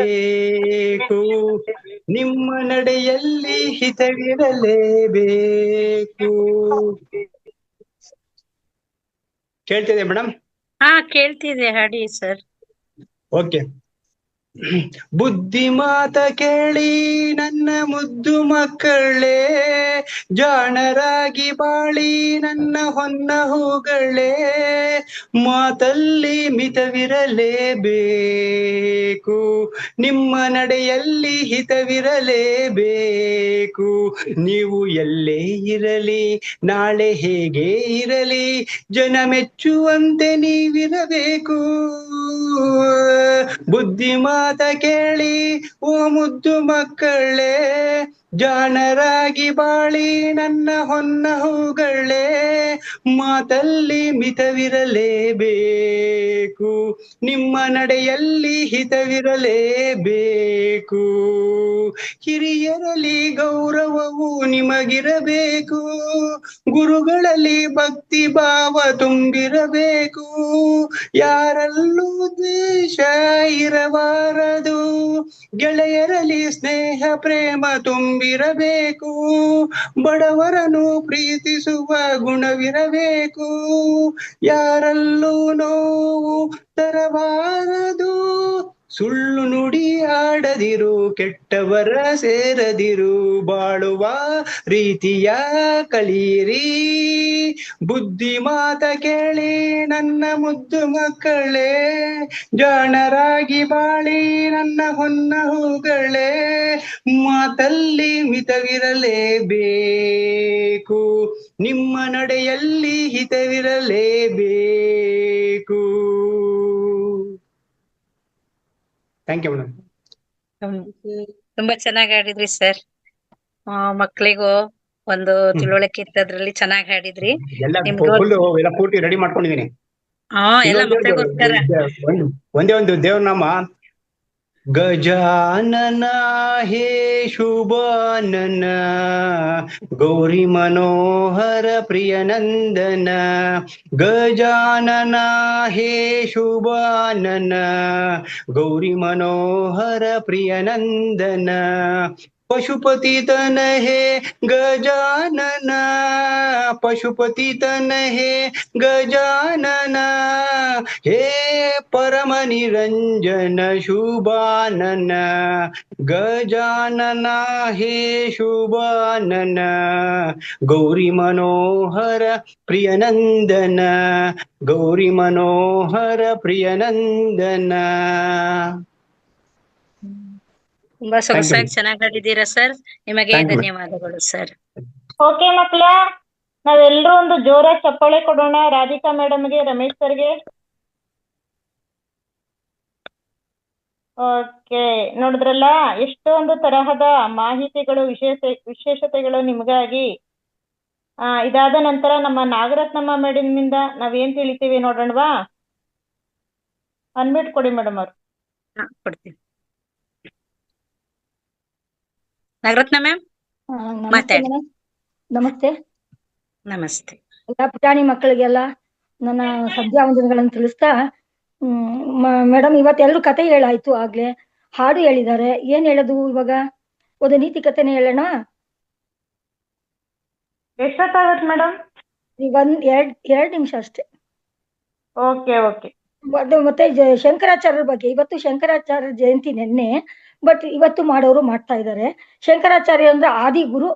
ನಿಮ್ಮ ನಡೆಯಲ್ಲಿ ಹಿತವಿರಲೇಬೇಕು. ಕೇಳ್ತಿದೆ ಮೇಡಮ್? ಹಾ, ಕೇಳ್ತಿದೆ, ಹಾಡಿ ಸರ್. ಓಕೆ. ಬುದ್ಧಿ ಮಾತ ಕೇಳಿ ನನ್ನ ಮುದ್ದು ಮಕ್ಕಳೇ, ಜಾಣರಾಗಿ ಬಾಳಿ ನನ್ನ ಹೊನ್ನ ಹೂಗಳೇ, ಮಾತಲ್ಲಿ ಮಿತವಿರಲೇಬೇಕು, ನಿಮ್ಮ ನಡೆಯಲ್ಲಿ ಹಿತವಿರಲೇಬೇಕು. ನೀವು ಎಲ್ಲೇ ಇರಲಿ, ನಾಳೆ ಹೇಗೆ ಇರಲಿ, ಜನ ಮೆಚ್ಚುವಂತೆ ನೀವಿರಬೇಕು. ಬುದ್ಧಿ ಮಾತ ಕೇಳಿ ಓ ಮುದ್ದು ಮಕ್ಕಳೇ, ಜಾಣರಾಗಿ ಬಾಳಿ ನನ್ನ ಹೊನ್ನ ಹೂಗಳೇ, ಮಾತಲ್ಲಿ ಮಿತವಿರಲೇಬೇಕು, ನಿಮ್ಮ ನಡೆಯಲ್ಲಿ ಹಿತವಿರಲೇಬೇಕು. ಹಿರಿಯರಲ್ಲಿ ಗೌರವವು ನಿಮಗಿರಬೇಕು, ಗುರುಗಳಲ್ಲಿ ಭಕ್ತಿ ಭಾವ ತುಂಬಿರಬೇಕು, ಯಾರಲ್ಲೂ ದ್ವೇಷ ಇರಬಾರದು, ಗೆಳೆಯರಲ್ಲಿ ಸ್ನೇಹ ಪ್ರೇಮ ತುಂಬಿರಬೇಕು, ಬಡವರನ್ನು ಪ್ರೀತಿಸುವ ಗುಣವಿರಬೇಕು, ಯಾರಲ್ಲೂ ನೋವು ತರಬಾರದು, ಸುಳ್ಳು ನುಡಿ ಆಡದಿರು, ಕೆಟ್ಟವರ ಸೇರದಿರು, ಬಾಳುವ ರೀತಿಯ ಕಲಿಯಿರಿ. ಬುದ್ಧಿ ಮಾತ ಕೇಳಿ ನನ್ನ ಮುದ್ದು ಮಕ್ಕಳೇ, ಜಾಣರಾಗಿ ಬಾಳಿ ನನ್ನ ಹೊನ್ನ ಹೂಗಳೇ, ಮಾತಲ್ಲಿ ಮಿತವಿರಲೇಬೇಕು, ನಿಮ್ಮ ನಡೆಯಲ್ಲಿ ಹಿತವಿರಲೇಬೇಕು. Thank you madam. ತುಂಬಾ ಚೆನ್ನಾಗಿ ಹಾಡಿದ್ರಿ ಸರ್. ಮಕ್ಕಳಿಗೂ ಒಂದು ತಿಳುವಳಿಕೆ ಇತ್ತದ್ರಲ್ಲಿ ಚೆನ್ನಾಗಿ ಹಾಡಿದ್ರಿ. ಎಲ್ಲ ನಿಮ್ಗೆ ಫುಲ್ ಎಲ್ಲ ಪೂರ್ತಿ ರೆಡಿ ಮಾಡ್ಕೊಂಡಿದೀನಿ. ಎಲ್ಲ ಮಕ್ಕಳಿಗೋಸ್ಕರ ಒಂದೇ ಒಂದು ದೇವ್ರನಾಮ. ಗಜಾನನ ಹೇ ಶುಭಾನನ, ಗೌರಿ ಮನೋಹರ ಪ್ರಿಯನಂದನ, ಗಜಾನನ ಹೇ ಶುಭಾನನ, ಗೌರಿ ಮನೋಹರ ಪ್ರಿಯನಂದನ, पशुपति तन हे गजानन, पशुपति तन हे गजानन, हे परम निरंजन शुभानन, गजानन हे शुभानन, गौरी मनोहर प्रियनंदन, गौरी मनोहर प्रियनंदन. ತುಂಬಾ Thank you. ಸೊಗಸಾಗಿ ಚೆನ್ನಾಗಿ ಹಾಡಿದ್ದೀರಾ ಸರ್. ನಿಮಗೆ Thank you. ಧನ್ಯವಾದಗಳು ಸರ್. ಓಕೆ ಮಕ್ಕಳ, ನಾವೆಲ್ಲರೂ ಒಂದು ಜೋರಾಗಿ ಚಪ್ಪಾಳೆ ಕೊಡೋಣ ರಾಧಿಕಾ ಮೇಡಮ್ಗೆ, ರಮೇಶ್ ಸರ್ಗೆ. ಓಕೆ, ನೋಡಿದ್ರಲ್ಲ ಎಷ್ಟೊಂದು ತರಹದ ಮಾಹಿತಿಗಳು, ವಿಶೇಷತೆಗಳು ನಿಮಗಾಗಿ. ಇದಾದ ನಂತರ ನಮ್ಮ ನಾಗರತ್ನಮ್ಮ ಮೇಡಮ್ ನಿಂದ ನಾವೇನ್ ತಿಳಿತೀವಿ ನೋಡೋಣವಾ? ಅನ್ಮಿಟ್ ಕೊಡಿ ಮೇಡಮ್ ಅವ್ರು. ಕೊಡ್ತೀನಿ. ನಾಗರತ್ನ ಮ್ಯಾಮ್ ನಮಸ್ತೆ ಮಾತಾಡಿ. ಮೇಡಮ್. ನಮಸ್ತೆ ನಮಸ್ತೆ. ಎಲ್ಲ ಪುಟಾಣಿ ಮಕ್ಕಳಿಗೆಲ್ಲ ನನ್ನ ಸಂಧ್ಯಾ ವಂದನೆಗಳನ್ನು ತಿಳಿಸ್ತಾ, ಮೇಡಮ್ ಇವತ್ತೆಲ್ಲರೂ ಕತೆ ಹೇಳಾಯ್ತು, ಆಗ್ಲೇ ಹಾಡು ಹೇಳಿದ್ದಾರೆ. ಏನ್ ಹೇಳೋದು ಇವಾಗ? ಒಂದು ನೀತಿ ಕಥೆನೇ ಹೇಳೋಣ. ಎಷ್ಟೊತ್ತಾಗತ್ತೆ ಮೇಡಮ್? ಎರಡ್ ನಿಮಿಷ ಅಷ್ಟೇ. Okay okay. ಮತ್ತೆ ಶಂಕರಾಚಾರ್ಯರ ಬಗ್ಗೆ, ಇವತ್ತು ಶಂಕರಾಚಾರ್ಯ ಜಯಂತಿ ನೆನ್ನೆ, ಬಟ್ ಇವತ್ತು ಮಾಡೋರು ಮಾಡ್ತಾ ಇದ್ದಾರೆ. ಶಂಕರಾಚಾರ್ಯ ಅಂದ್ರೆ ಆದಿ ಗುರು.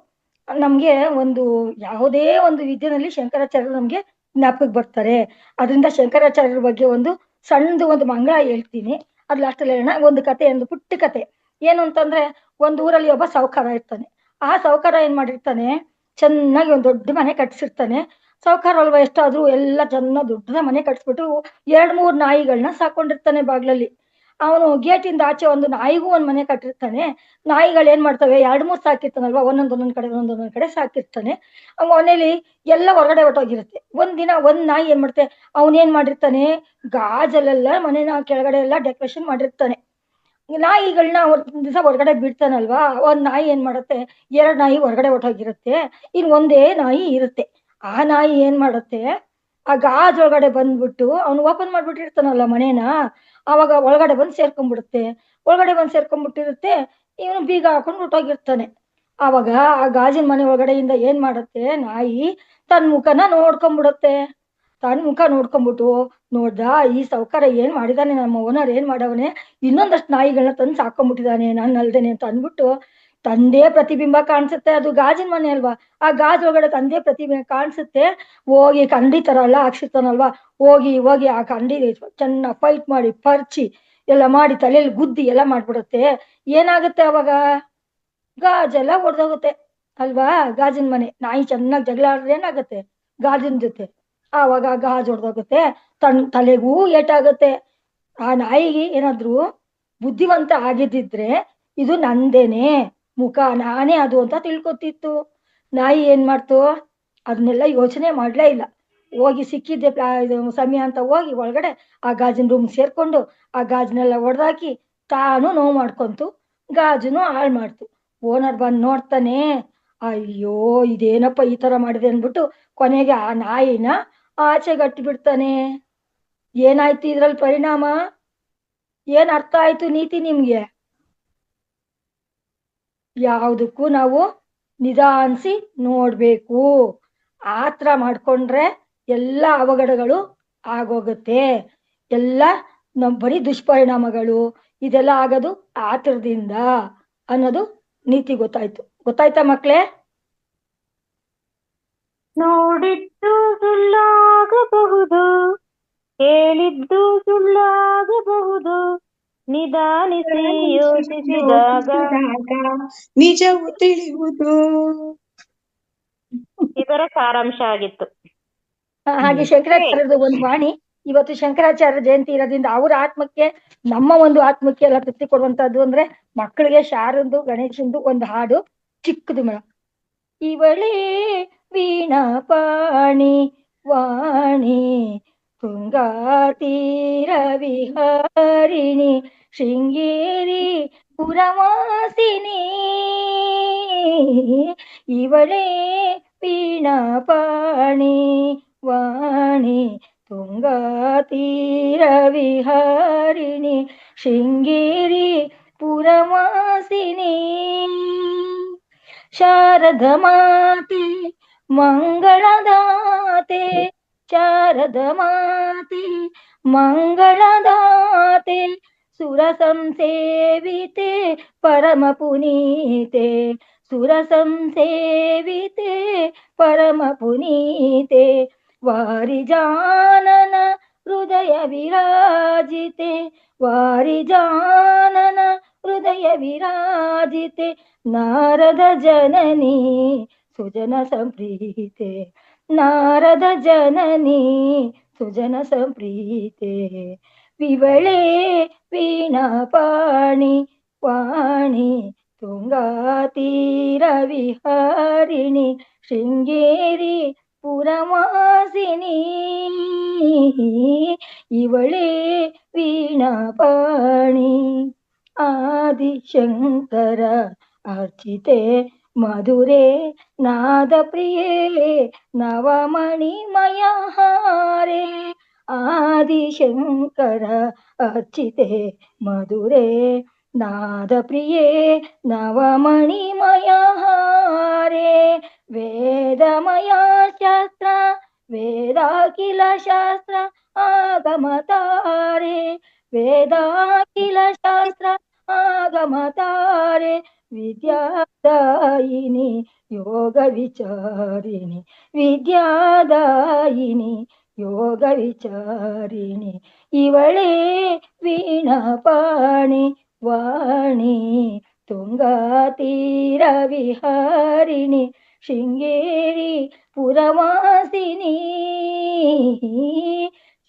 ನಮ್ಗೆ ಒಂದು ಯಾವುದೇ ಒಂದು ವಿದ್ಯೆನಲ್ಲಿ ಶಂಕರಾಚಾರ್ಯರು ನಮ್ಗೆ ಜ್ಞಾಪಕಕ್ಕೆ ಬರ್ತಾರೆ. ಅದರಿಂದ ಶಂಕರಾಚಾರ್ಯರ ಬಗ್ಗೆ ಒಂದು ಸಣ್ಣದು ಒಂದು ಮಂಗಳ ಹೇಳ್ತೀನಿ. ಅದ್ ಲಾಸ್ಟಲ್ಲಿ ಹೇಳೋಣ. ಒಂದು ಕತೆ, ಒಂದು ಪುಟ್ಟ ಕತೆ. ಏನು ಅಂತಂದ್ರೆ, ಒಂದ್ ಊರಲ್ಲಿ ಒಬ್ಬ ಸಾಹುಕಾರ ಇರ್ತಾನೆ. ಆ ಸಾಹುಕಾರ ಏನ್ ಮಾಡಿರ್ತಾನೆ, ಚೆನ್ನಾಗಿ ಒಂದ್ ದೊಡ್ಡ ಮನೆ ಕಟ್ಸಿರ್ತಾನೆ. ಸಾಹುಕಾರ ಅಲ್ವಾ, ಎಷ್ಟಾದ್ರೂ ಎಲ್ಲ ಚೆನ್ನಾಗಿ ದೊಡ್ಡದ ಮನೆ ಕಟ್ಸ್ಬಿಟ್ಟು 2-3 ನಾಯಿಗಳನ್ನ ಸಾಕೊಂಡಿರ್ತಾನೆ ಬಾಗ್ಲಲ್ಲಿ. ಅವನು ಗೇಟಿಂದ ಆಚೆ ಒಂದು ನಾಯಿಗೂ ಒಂದ್ ಮನೆ ಕಟ್ಟಿರ್ತಾನೆ. ನಾಯಿಗಳು ಏನ್ ಮಾಡ್ತವೆ, 2-3 ಸಾಕಿರ್ತಾನಲ್ವಾ, ಒಂದೊಂದೊಂದೊಂದ್ ಕಡೆ ಸಾಕಿರ್ತಾನೆ. ಮನೇಲಿ ಎಲ್ಲ ಹೊರಗಡೆ ಹೊಟ್ಟೋಗಿರುತ್ತೆ. ಒಂದಿನ ಒಂದ್ ನಾಯಿ ಏನ್ ಮಾಡುತ್ತೆ, ಅವನೇನ್ ಮಾಡಿರ್ತಾನೆ, ಗಾಜಲ್ಲೆಲ್ಲ ಮನೆನ ಕೆಳಗಡೆ ಎಲ್ಲ ಡೆಕೋರೇಷನ್ ಮಾಡಿರ್ತಾನೆ. ನಾಯಿಗಳನ್ನ ಒಂದ್ ದಿವಸ ಹೊರಗಡೆ ಬಿಡ್ತಾನಲ್ವಾ, ಒಂದ್ ನಾಯಿ ಏನ್ ಮಾಡುತ್ತೆ, 2 ನಾಯಿ ಹೊರಗಡೆ ಹೊಟ್ಟೋಗಿರುತ್ತೆ, ಇನ್ ಒಂದೇ ನಾಯಿ ಇರುತ್ತೆ. ಆ ನಾಯಿ ಏನ್ ಮಾಡುತ್ತೆ, ಆ ಗಾಜ್ ಒಳಗಡೆ ಬಂದ್ಬಿಟ್ಟು ಅವ್ನು ಓಪನ್ ಮಾಡ್ಬಿಟ್ಟಿರ್ತಾನಲ್ಲ ಮನೇನ, ಅವಾಗ ಒಳಗಡೆ ಬಂದು ಸೇರ್ಕೊಂಡ್ಬಿಡುತ್ತೆ. ಒಳಗಡೆ ಬಂದು ಸೇರ್ಕೊಂಡ್ಬಿಟ್ಟಿರುತ್ತೆ. ಇವನು ಬೀಗ ಹಾಕೊಂಡು ಹೊಟ್ಟೋಗಿರ್ತಾನೆ. ಆವಾಗ ಆ ಗಾಜಿನ ಮನೆ ಒಳಗಡೆಯಿಂದ ಏನ್ ಮಾಡುತ್ತೆ, ನಾಯಿ ತನ್ನ ಮುಖನ ನೋಡ್ಕೊಂಡ್ಬಿಡುತ್ತೆ. ತನ್ನ ಮುಖ ನೋಡ್ಕೊಂಡ್ಬಿಟ್ಟು, ನೋಡ್ದ ಈ ಸಾಹುಕಾರ ಏನ್ ಮಾಡಿದಾನೆ, ನಮ್ಮ ಓನರ್ ಏನ್ ಮಾಡವನೆ, ಇನ್ನೊಂದಷ್ಟು ನಾಯಿಗಳನ್ನ ತಂದು ಸಾಕೊಂಡ್ಬಿಟ್ಟಿದಾನೆ ನಾನು ಅಲ್ದೇನೆ ಅಂತ ಅಂದ್ಬಿಟ್ಟು, ತಂದೆ ಪ್ರತಿಬಿಂಬ ಕಾಣಿಸುತ್ತೆ. ಅದು ಗಾಜಿನ ಮನೆ ಅಲ್ವಾ, ಆ ಗಾಜ್ ಒಳಗಡೆ ತಂದೆ ಪ್ರತಿಬಿಂಬ ಕಾಣಿಸುತ್ತೆ. ಹೋಗಿ ಕಂಡಿ ತರ ಎಲ್ಲ ಹಾಕ್ಸಿರ್ತಾನಲ್ವಾ, ಹೋಗಿ ಆ ಕಂಡಿ ಚೆನ್ನಾಗಿ ಫೈಟ್ ಮಾಡಿ ಪರ್ಚಿ ಎಲ್ಲ ಮಾಡಿ ತಲೆಯಲ್ಲಿ ಗುದ್ದಿ ಎಲ್ಲ ಮಾಡ್ಬಿಡುತ್ತೆ. ಏನಾಗುತ್ತೆ ಅವಾಗ, ಗಾಜೆಲ್ಲ ಒಡೆದೋಗುತ್ತೆ ಅಲ್ವಾ. ಗಾಜಿನ ಮನೆ, ನಾಯಿ ಚೆನ್ನಾಗಿ ಜಗಳ ಆಡಿದ್ರೆ ಏನಾಗುತ್ತೆ, ಗಾಜಿನ ಜೊತೆ ಆವಾಗ ಗಾಜ್ ಹೊಡೆದೋಗುತ್ತೆ. ತಲೆಗೂ ಏಟಾಗುತ್ತೆ. ಆ ನಾಯಿಗೆ ಏನಾದ್ರು ಬುದ್ಧಿವಂತ ಆಗಿದ್ದಿದ್ರೆ ಇದು ನಂದೇನೆ, ಮುಖ ನಾನೇ ಅದು ಅಂತ ತಿಳ್ಕೊತಿತ್ತು. ನಾಯಿ ಏನ್ ಮಾಡ್ತು, ಅದನ್ನೆಲ್ಲ ಯೋಚನೆ ಮಾಡ್ಲೇ ಇಲ್ಲ. ಹೋಗಿ ಸಿಕ್ಕಿದ್ದೆ ಇದು ಸಮಯ ಅಂತ ಹೋಗಿ ಒಳಗಡೆ ಆ ಗಾಜಿನ ರೂಮ್ ಸೇರ್ಕೊಂಡು ಆ ಗಾಜನೆಲ್ಲ ಒಡೆದಾಕಿ ತಾನು ನೋವು ಮಾಡ್ಕೊಂತು, ಗಾಜುನು ಹಾಳು ಮಾಡ್ತು. ಓನರ್ ಬಂದ್ ನೋಡ್ತಾನೆ, ಅಯ್ಯೋ ಇದೇನಪ್ಪ ಈ ತರ ಮಾಡಿದೆ ಅನ್ಬಿಟ್ಟು ಕೊನೆಗೆ ಆ ನಾಯಿನ ಆಚೆ ಗಟ್ಟಿ ಬಿಡ್ತಾನೆ. ಏನಾಯ್ತು ಇದ್ರಲ್ಲಿ ಪರಿಣಾಮ, ಏನ್ ಅರ್ಥ ಆಯ್ತು ನೀತಿ ನಿಮ್ಗೆ? ಯಾವುದಕ್ಕೂ ನಾವು ನಿಧಾನಿಸಿ ನೋಡ್ಬೇಕು. ಆತ್ರ ಮಾಡ್ಕೊಂಡ್ರೆ ಎಲ್ಲ ಅವಘಡಗಳು ಆಗೋಗುತ್ತೆ. ಎಲ್ಲ ಬರೀ ದುಷ್ಪರಿಣಾಮಗಳು ಇದೆಲ್ಲ ಆಗೋದು ಆತರದಿಂದ ಅನ್ನೋದು ನೀತಿ ಗೊತ್ತಾಯ್ತಾ ಮಕ್ಳೇ? ನೋಡಿದ್ದು ಸುಳ್ಳಾಗಬಹುದು, ಕೇಳಿದ್ದು ಸುಳ್ಳಾಗಬಹುದು, ನಿಧಾನಿಸಿ ಯೋಚಿಸಿದಾಗ ನಿಜವು ತಿಳಿಯುವುದು. ಇದರ ಸಾರಾಂಶ ಆಗಿತ್ತು. ಹಾಗೆ ಶಂಕರಾಚಾರ್ಯರದ ಒಂದು ವಾಣಿ. ಇವತ್ತು ಶಂಕರಾಚಾರ್ಯ ಜಯಂತಿ ಇರೋದ್ರಿಂದ ಅವರ ಆತ್ಮಕ್ಕೆ, ನಮ್ಮ ಒಂದು ಆತ್ಮಕ್ಕೆ ಎಲ್ಲ ತೃಪ್ತಿ ಕೊಡುವಂತದ್ದು ಅಂದ್ರೆ ಮಕ್ಕಳಿಗೆ ಶಾರಂದು ಗಣೇಶಂದು ಒಂದು ಹಾಡು ಚಿಕ್ಕದು ಮೇಡಮ್. ಇವಳೇ ವೀಣಾ ಪಾಣಿ ವಾಣಿ ತುಂಗಾ ತೀರ ವಿಹಾರಿಣಿ ಶೃಂಗೇರಿ ಪುರವಾಸಿನಿ, ಇವಳೇ ವೀಣಾ ಪಾಣಿ ವಾಣಿ ತುಂಗಾ ತೀರ ವಿಹಾರಿಣಿ ಶೃಂಗೇರಿ ಪುರವಾಸಿನಿ. ಶಾರದ ಮಾತೆ ಮಂಗಳದಾತೆ, ಶಾರದ ಮಾತೆ ಮಂಗಳದಾತೆ, ಸುರ ಸಂಸೇವಿತೆ ಪರಮ ಪುನೀತೆ, ಸುರ ಸಂಸೇವಿತೆ ಪರಮ ಪುನೀತೆ, ವಾರಿಜಾನನ ಹೃದಯ ವಿರಾಜಿತೆ, ವಾರಿಜಾನನ ಹೃದಯ ವಿರಾಜಿತೆ, ನಾರದ ಜನನಿ ಸುಜನ ಸಂಪ್ರೀತೆ, ನಾರದ ಜನನಿ ಸುಜನ ಸಂಪ್ರೀತೆ, ವಿವಳೆ ವೀಣಾ ಪಾಣಿ ವಾಣಿ ತುಂಗಾತೀರ ವಿಹಾರಿಣಿ, ಶೃಂಗೇರಿ ಪುರವಾಸಿನಿ, ಇವಳೇ ವೀಣಾ ಪಾಣಿ, ಆದಿಶಂಕರ ಅರ್ಚಿತೆ ಮಧುರೆ ನಾದ ಪ್ರಿಯೆ ನವಮಣಿಮಯ ಹಾರೆ, ಆದಿಶಂಕರ ಅರ್ಚಿತೆ ಮಧುರೆ ನಾದ ಪ್ರಿಯೆ ನವಮಣಿಮಯ ಹಾರೆ, ವೇದಮಯ ಶಾಸ್ತ್ರ ವೇದಾಖಿಲ ಶಾಸ್ತ್ರ ಆಗಮತಾರೆ, ವೇದಾಖಿಲ ಶಾಸ್ತ್ರ ಆಗಮತಾರೆ, ವಿದ್ಯಾದಾಯಿನಿ ಯೋಗ ವಿಚಾರಿಣಿ, ವಿದ್ಯಾದಾಯಿನಿ ಯೋಗ ವಿಚಾರಿಣಿ, ಇವಳೇ ವೀಣಾ ಪಾಣಿ ವಾಣಿ ತುಂಗಾತೀರ ವಿಹಾರಿಣಿ, ಶೃಂಗೇರಿ ಪುರವಾಸಿನಿ,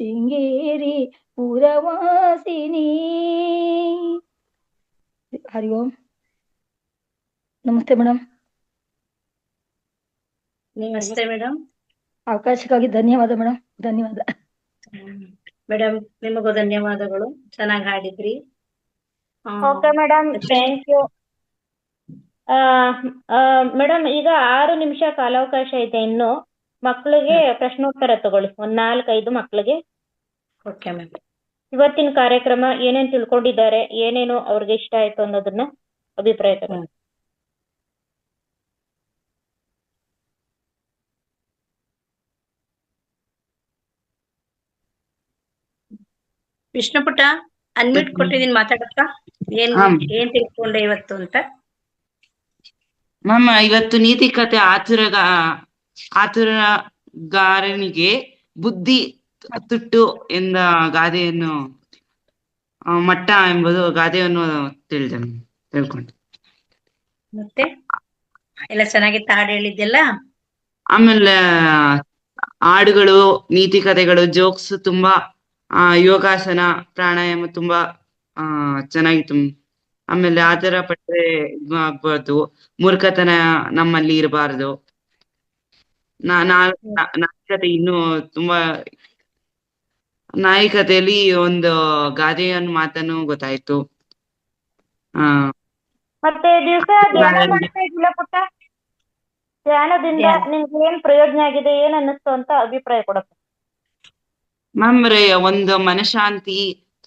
ಶೃಂಗೇರಿ ಪುರವಾಸಿನಿ. ಹರಿ ಓಂ. ನಮಸ್ತೆ ಮೇಡಮ್. ನಮಸ್ತೆ ಮೇಡಮ್. ಅವಕಾಶಕ್ಕಾಗಿ ಧನ್ಯವಾದ ಮೇಡಮ್. ಧನ್ಯವಾದ ಮೇಡಮ್, ನಿಮಗೂ ಧನ್ಯವಾದಗಳು. ಚೆನ್ನಾಗಿ ಹಾಡಿದ್ರಿ. Okay madam, thank you. Madam, ಈಗ 6 ನಿಮಿಷ ಕಾಲಾವಕಾಶ ಇದೆ. ಇನ್ನು ಮಕ್ಕಳಿಗೆ ಪ್ರಶ್ನೋತ್ತರ ತಗೊಳ್ಳಿ, ಒಂದ್ 4-5 ಮಕ್ಕಳಿಗೆ. Okay ma'am. ಇವತ್ತಿನ ಕಾರ್ಯಕ್ರಮ ಏನೇನ್ ತಿಳ್ಕೊಂಡಿದ್ದಾರೆ, ಏನೇನು ಅವ್ರಿಗೆ ಇಷ್ಟ ಆಯ್ತು ಅನ್ನೋದನ್ನ ಅಭಿಪ್ರಾಯ ತಗೊಳ್ಳಿ. ವಿಷ್ಣುಪುಟ, ಅನ್ಮ್ಯೂಟ್ ಕೊಟ್ಟಿದೀನಿ, ಮಾತಾಡಕ್ಕ. ಏನ್ ತಿಳ್ಕೊಂಡೆ ಇವತ್ತು ಅಂತ? ಮ್ಯಾಮ್, ಇವತ್ತು ನೀತಿ ಕಥೆ ಆತುರಗಾರನಿಗೆ ಬುದ್ಧಿ ತುಟ್ಟು ಎಂದ ಗಾದೆಯನ್ನು ಮಟ್ಟ ಎಂಬುದು ಗಾದೆಯನ್ನು ತಿಳ್ಕೊಂಡೆ. ಮತ್ತೆ ಎಲ್ಲ ಚೆನ್ನಾಗಿತ್ತ ಹಾಡು ಹೇಳಿದ್ದೆಲ್ಲ? ಆಮೇಲೆ ಹಾಡುಗಳು, ನೀತಿ ಕಥೆಗಳು, ಜೋಕ್ಸ್ ತುಂಬಾ, ಯೋಗಾಸನ, ಪ್ರಾಣಾಯಾಮ ತುಂಬಾ ಚೆನ್ನಾಗಿತ್ತು. ಆಮೇಲೆ ಆತರ ಪಟ್ರೆ ಆಗ್ಬಾರ್ದು, ಮೂರ್ಖತನ ನಮ್ಮಲ್ಲಿ ಇರಬಾರ್ದು. ನಾಯಕತೆ ಇನ್ನೂ ತುಂಬಾ, ನಾಯಕತೆಯಲ್ಲಿ ಒಂದು ಗಾದೆಯನ್ನು ಮಾತನ್ನು ಗೊತ್ತಾಯ್ತು. ಮತ್ತೆ ದಿವಸ ಧ್ಯಾನ ಮಾಡ್ತಾ ಇದ್ದಿಲ್ಲ ಪುಟ್ಟ? ಧ್ಯಾನದಿಂದ ನಿಮ್ಗೆ ಏನ್ ಪ್ರಯೋಜನ ಆಗಿದೆ, ಏನ್ ಅನ್ನಿಸ್ತು ಅಂತ ಅಭಿಪ್ರಾಯ ಕೊಡಪ್ಪ. ಮ್ಯಾಮ್, ಒಂದು ಮನಶಾಂತಿ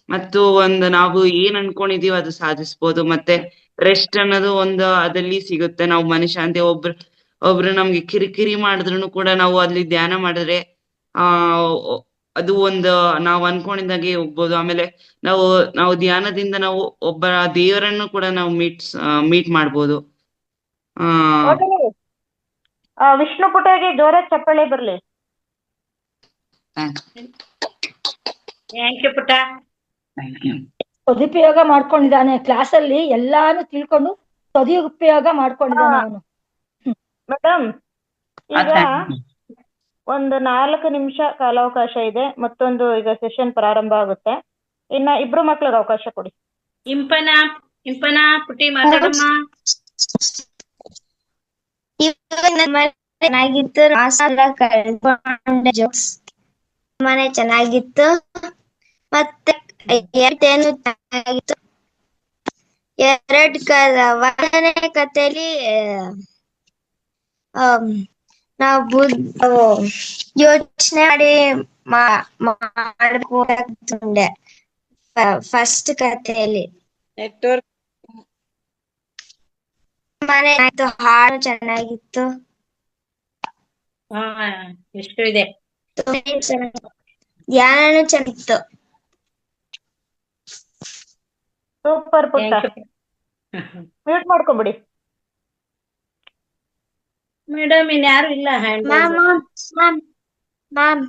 ಮತ್ತು ಒಂದು ನಾವು ಏನ್ ಅನ್ಕೊಂಡಿದೀವಿ ಅದು ಸಾಧಿಸ್ಬೋದು. ಮತ್ತೆ ರೆಸ್ಟ್ ಅನ್ನೋದು ಒಂದು ಅದಲ್ಲಿ ಸಿಗುತ್ತೆ. ನಾವು ಮನಶಾಂತಿ, ಒಬ್ರು ನಮ್ಗೆ ಕಿರಿಕಿರಿ ಮಾಡಿದ್ರು ಕೂಡ ನಾವು ಅಲ್ಲಿ ಧ್ಯಾನ ಮಾಡಿದ್ರೆ ಅದು ಒಂದು ನಾವು ಅನ್ಕೊಂಡಿದ್ದಾಗೆ ಹೋಗ್ಬೋದು. ಆಮೇಲೆ ನಾವು ಧ್ಯಾನದಿಂದ ನಾವು ಒಬ್ಬ ದೇವರನ್ನು ಕೂಡ ನಾವು ಮೀಟ್ ಮಾಡ್ಬೋದು. ವಿಷ್ಣು ಪುಟಗೆ ಜೋರ ಚಪ್ಪಾಳೆ ಬರ್ಲಿ. ಥ್ಯಾಂಕ್ ಯು ಪುಟ. ಸದುಪಯೋಗ ಮಾಡ್ಕೊಂಡಿದ್ದಾನೆ, ಕ್ಲಾಸಲ್ಲಿ ಎಲ್ಲಾನು ತಿಳ್ಕೊಂಡು ಸದುಪಯೋಗ ಮಾಡ್ಕೊಂಡಿದ್ದಾನೆ ಅವನು. ಮೇಡಮ್, ಈಗ ಒಂದು 4 ನಿಮಿಷ ಕಾಲಾವಕಾಶ ಇದೆ. ಮತ್ತೊಂದು ಈಗ ಸೆಷನ್ ಪ್ರಾರಂಭ ಆಗುತ್ತೆ. ಇನ್ನ 2 ಮಕ್ಳಿಗೆ ಅವಕಾಶ ಕೊಡಿ. ಇಂಪನಾ ಪುಟಿ ಮಾತಾಡಮ್ಮ. ಚೆನ್ನಾಗಿತ್ತು, ಜೋಕ್ಸ್ ಮನೆ ಚೆನ್ನಾಗಿತ್ತು. ಮತ್ತೆ ಏನು ಚೆನ್ನಾಗಿತ್ತು, 1ನೇ ಕಥೆಯಲ್ಲಿ ನಾವು ಯೋಚನೆ ಮಾಡಿ ಮಾಡಬೇಕು ಅಂದ್ಕೊಂಡೆ. ಫಸ್ಟ್ ಕಥೆಯಲ್ಲಿ ನೆಟ್ವರ್ಕ್ ಮನೆ ಆಯ್ತು, ಹಾಡು ಚೆನ್ನಾಗಿತ್ತು. ಹಾ ಎಷ್ಟು ಇದೆ? ಧ್ಯಾನನೂ ಚೆನ್ನಾಗಿತ್ತು. ಸೂಪರ್ ಪುಟ್ಟ. ಮ್ಯೂಟ್ ಮಾಡ್ಕೊಂಬಿಡಿ. ಮೇಡಮ್ ಇನ್ಯಾರು ಇಲ್ಲ hand ma'am ma'am ma'am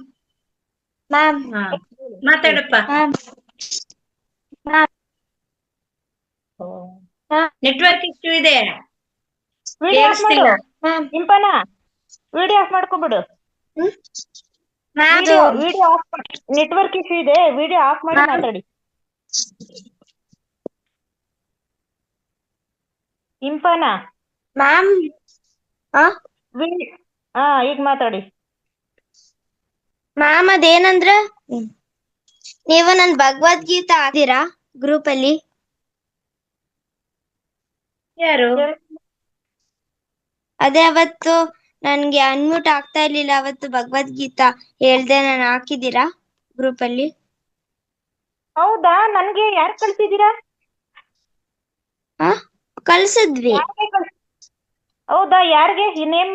ma'am ಮಾತಾಡಪ್ಪ. ಮ್ಯಾಮ್ ಮ್ಯಾಮ್ ನೆಟ್ವರ್ಕ್ ಇಶ್ಯೂ ಇದೆ, ವಿಡಿಯೋ ಆಫ್ ಮಾಡು. ಕೇಳಿಸ್ತಿಲ್ಲ. ಮ್ಯಾಮ್ ಇಂಪನ ವಿಡಿಯೋ ಆಫ್ ಮಾಡ್ಕೊಂಬಿಡು. Ma'am video off, network issue ಇದೆ, ವಿಡಿಯೋ ಆಫ್ ಮಾಡಿ ಮಾತಾಡಿ. ಇಂಪನ ಮ್ಯಾಮ್ ಈಗ ಮಾತಾಡಿ. ಮ್ಯಾಮ್ ಅದೇನಂದ್ರ ನೀವು ನನ್ ಭಗವದ್ಗೀತಾ ಹಾಕ್ತೀರಾ ಗ್ರೂಪ್ ಅಲ್ಲಿ? ಯಾರು? ಅದೇ ಅವತ್ತು ನನ್ಗೆ ಅನ್ಮ್ಯೂಟ್ ಆಗ್ತಾ ಇರ್ಲಿಲ್ಲ, ಅವತ್ತು ಭಗವದ್ಗೀತಾ ಹೇಳ್ದೆ, ನಾನು ಹಾಕಿದ್ದೀರಾ ಗ್ರೂಪ್ ಅಲ್ಲಿ? ಹೌದಾ, ನನ್ಗೆ ಯಾರು ಕಳ್ಸಿದ್ದೀರಾ? ಕಳ್ಸಿದ್ವಿ. ಹೌದಾ, ಯಾರಿಗೆ ನೇಮ್,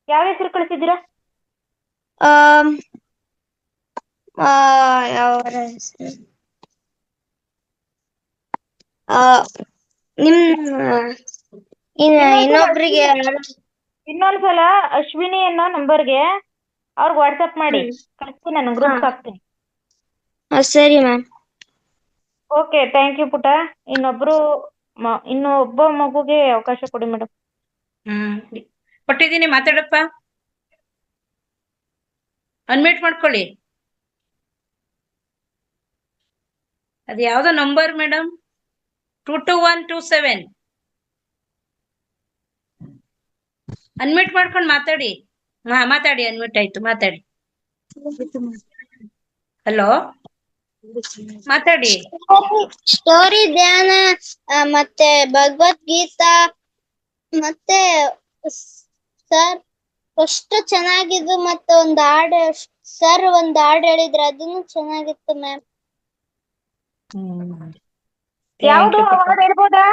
ಯಾವ ಹೆಸರು ಕಳ್ಸಿದ್ದೀರಾ? ಅವರ ಹೆಸರು ನಿಮ್ ಇನ್ನೊಬ್ರಿಗೆ ಇನ್ನೊಂದ್ಸಲ ಅಶ್ವಿನಿ ಅನ್ನೋ ನಂಬರ್ಗೆ ಅವ್ರಿಗೆ ವಾಟ್ಸಪ್ ಮಾಡಿ ಕಳಿಸ್ತೀನಿ, ನಾನು ಗ್ರೂಪ್ ಹಾಕ್ತೀನಿ. ಸರಿ ಮ್ಯಾಮ್. ಓಕೆ, ಥ್ಯಾಂಕ್ ಯು ಪುಟ. ಇನ್ನು ಒಬ್ಬ ಮಗುಗೆ ಅವಕಾಶ ಕೊಡಿ ಮೇಡಮ್. ಕೊಟ್ಟಿದ್ದೀನಿ, ಮಾತಾಡಪ್ಪ. ಅನ್ಮ್ಯೂಟ್ ಮಾಡ್ಕೊಳ್ಳಿ. ಅದು ಯಾವ್ದೋ ನಂಬರ್ ಮೇಡಮ್? 22127. ಅನ್ಮ್ಯೂಟ್ ಮಾಡ್ಕೊಂಡು ಮಾತಾಡಿ. ಮಾತಾಡಿ, ಅನ್ಮ್ಯೂಟ್ ಆಯ್ತು, ಮಾತಾಡಿ. ಹಲೋ, ಮಾತಾಡಿ. ಸ್ಟೋರಿ, ಧ್ಯಾನ, ಮತ್ತೆ ಭಗವದ್ಗೀತಾ, ಮತ್ತೆ ಸರ್ ಅಷ್ಟು ಚೆನ್ನಾಗಿದ್ದು. ಮತ್ತೆ ಒಂದು ಹಾಡು ಸರ್ ಒಂದು ಹಾಡು ಹೇಳಿದ್ರೆ ಅದನ್ನು ಚೆನ್ನಾಗಿತ್ತು ಮ್ಯಾಮ್. ಯಾವ್ದು ಅವಾರ್ಡ್ ಹೇಳ್ಬೋದಾ?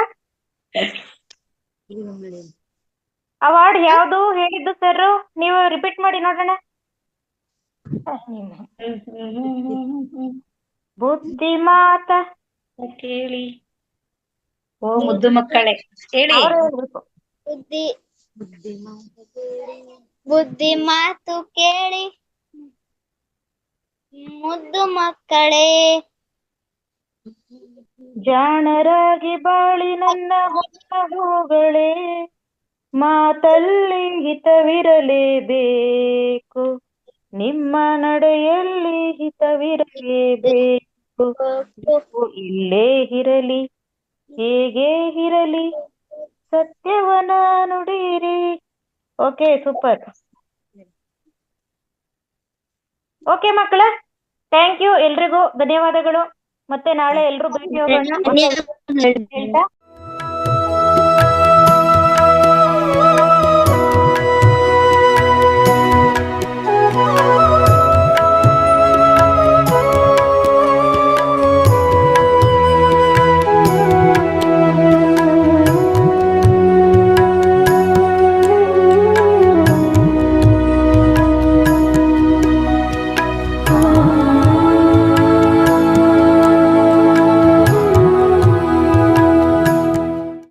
ಅವಾರ್ಡ್ ಯಾವ್ದು ಹೇಳಿದ್ದು ಸರ್? ನೀವು ರಿಪೀಟ್ ಮಾಡಿ ನೋಡೋಣ. ಬುದ್ಧಿಮಾತ ಕೇಳಿ. ಓ ಮುದ್ದು ಮಕ್ಕಳೇ, ಹೇಳಿ. ಬುದ್ಧಿ ಮಾತು ಕೇಳಿ ಮುದ್ದು ಮಕ್ಕಳೇ, ಜಾಣರಾಗಿ ಬಾಳಿ ನನ್ನ ಹೊತ್ತ ಹೂಗಳೇ, ಮಾತಲ್ಲಿ ಹಿತವಿರಲೇಬೇಕು, ನಿಮ್ಮ ನಡೆಯಲ್ಲಿ ಹಿತವಿರಲೇಬೇಕು. ಇಲ್ಲೇ ಇರಲಿ ಹೇಗೆ ಇರಲಿ ಸತ್ಯವನ ನುಡಿರಿ. Okay, super. ಓಕೆ ಮಕ್ಕಳ, ಥ್ಯಾಂಕ್ ಯು, ಎಲ್ರಿಗೂ ಧನ್ಯವಾದಗಳು. ಮತ್ತೆ ನಾಳೆ ಎಲ್ರು ಭೇಟಿ ಹೋಗೋಣ.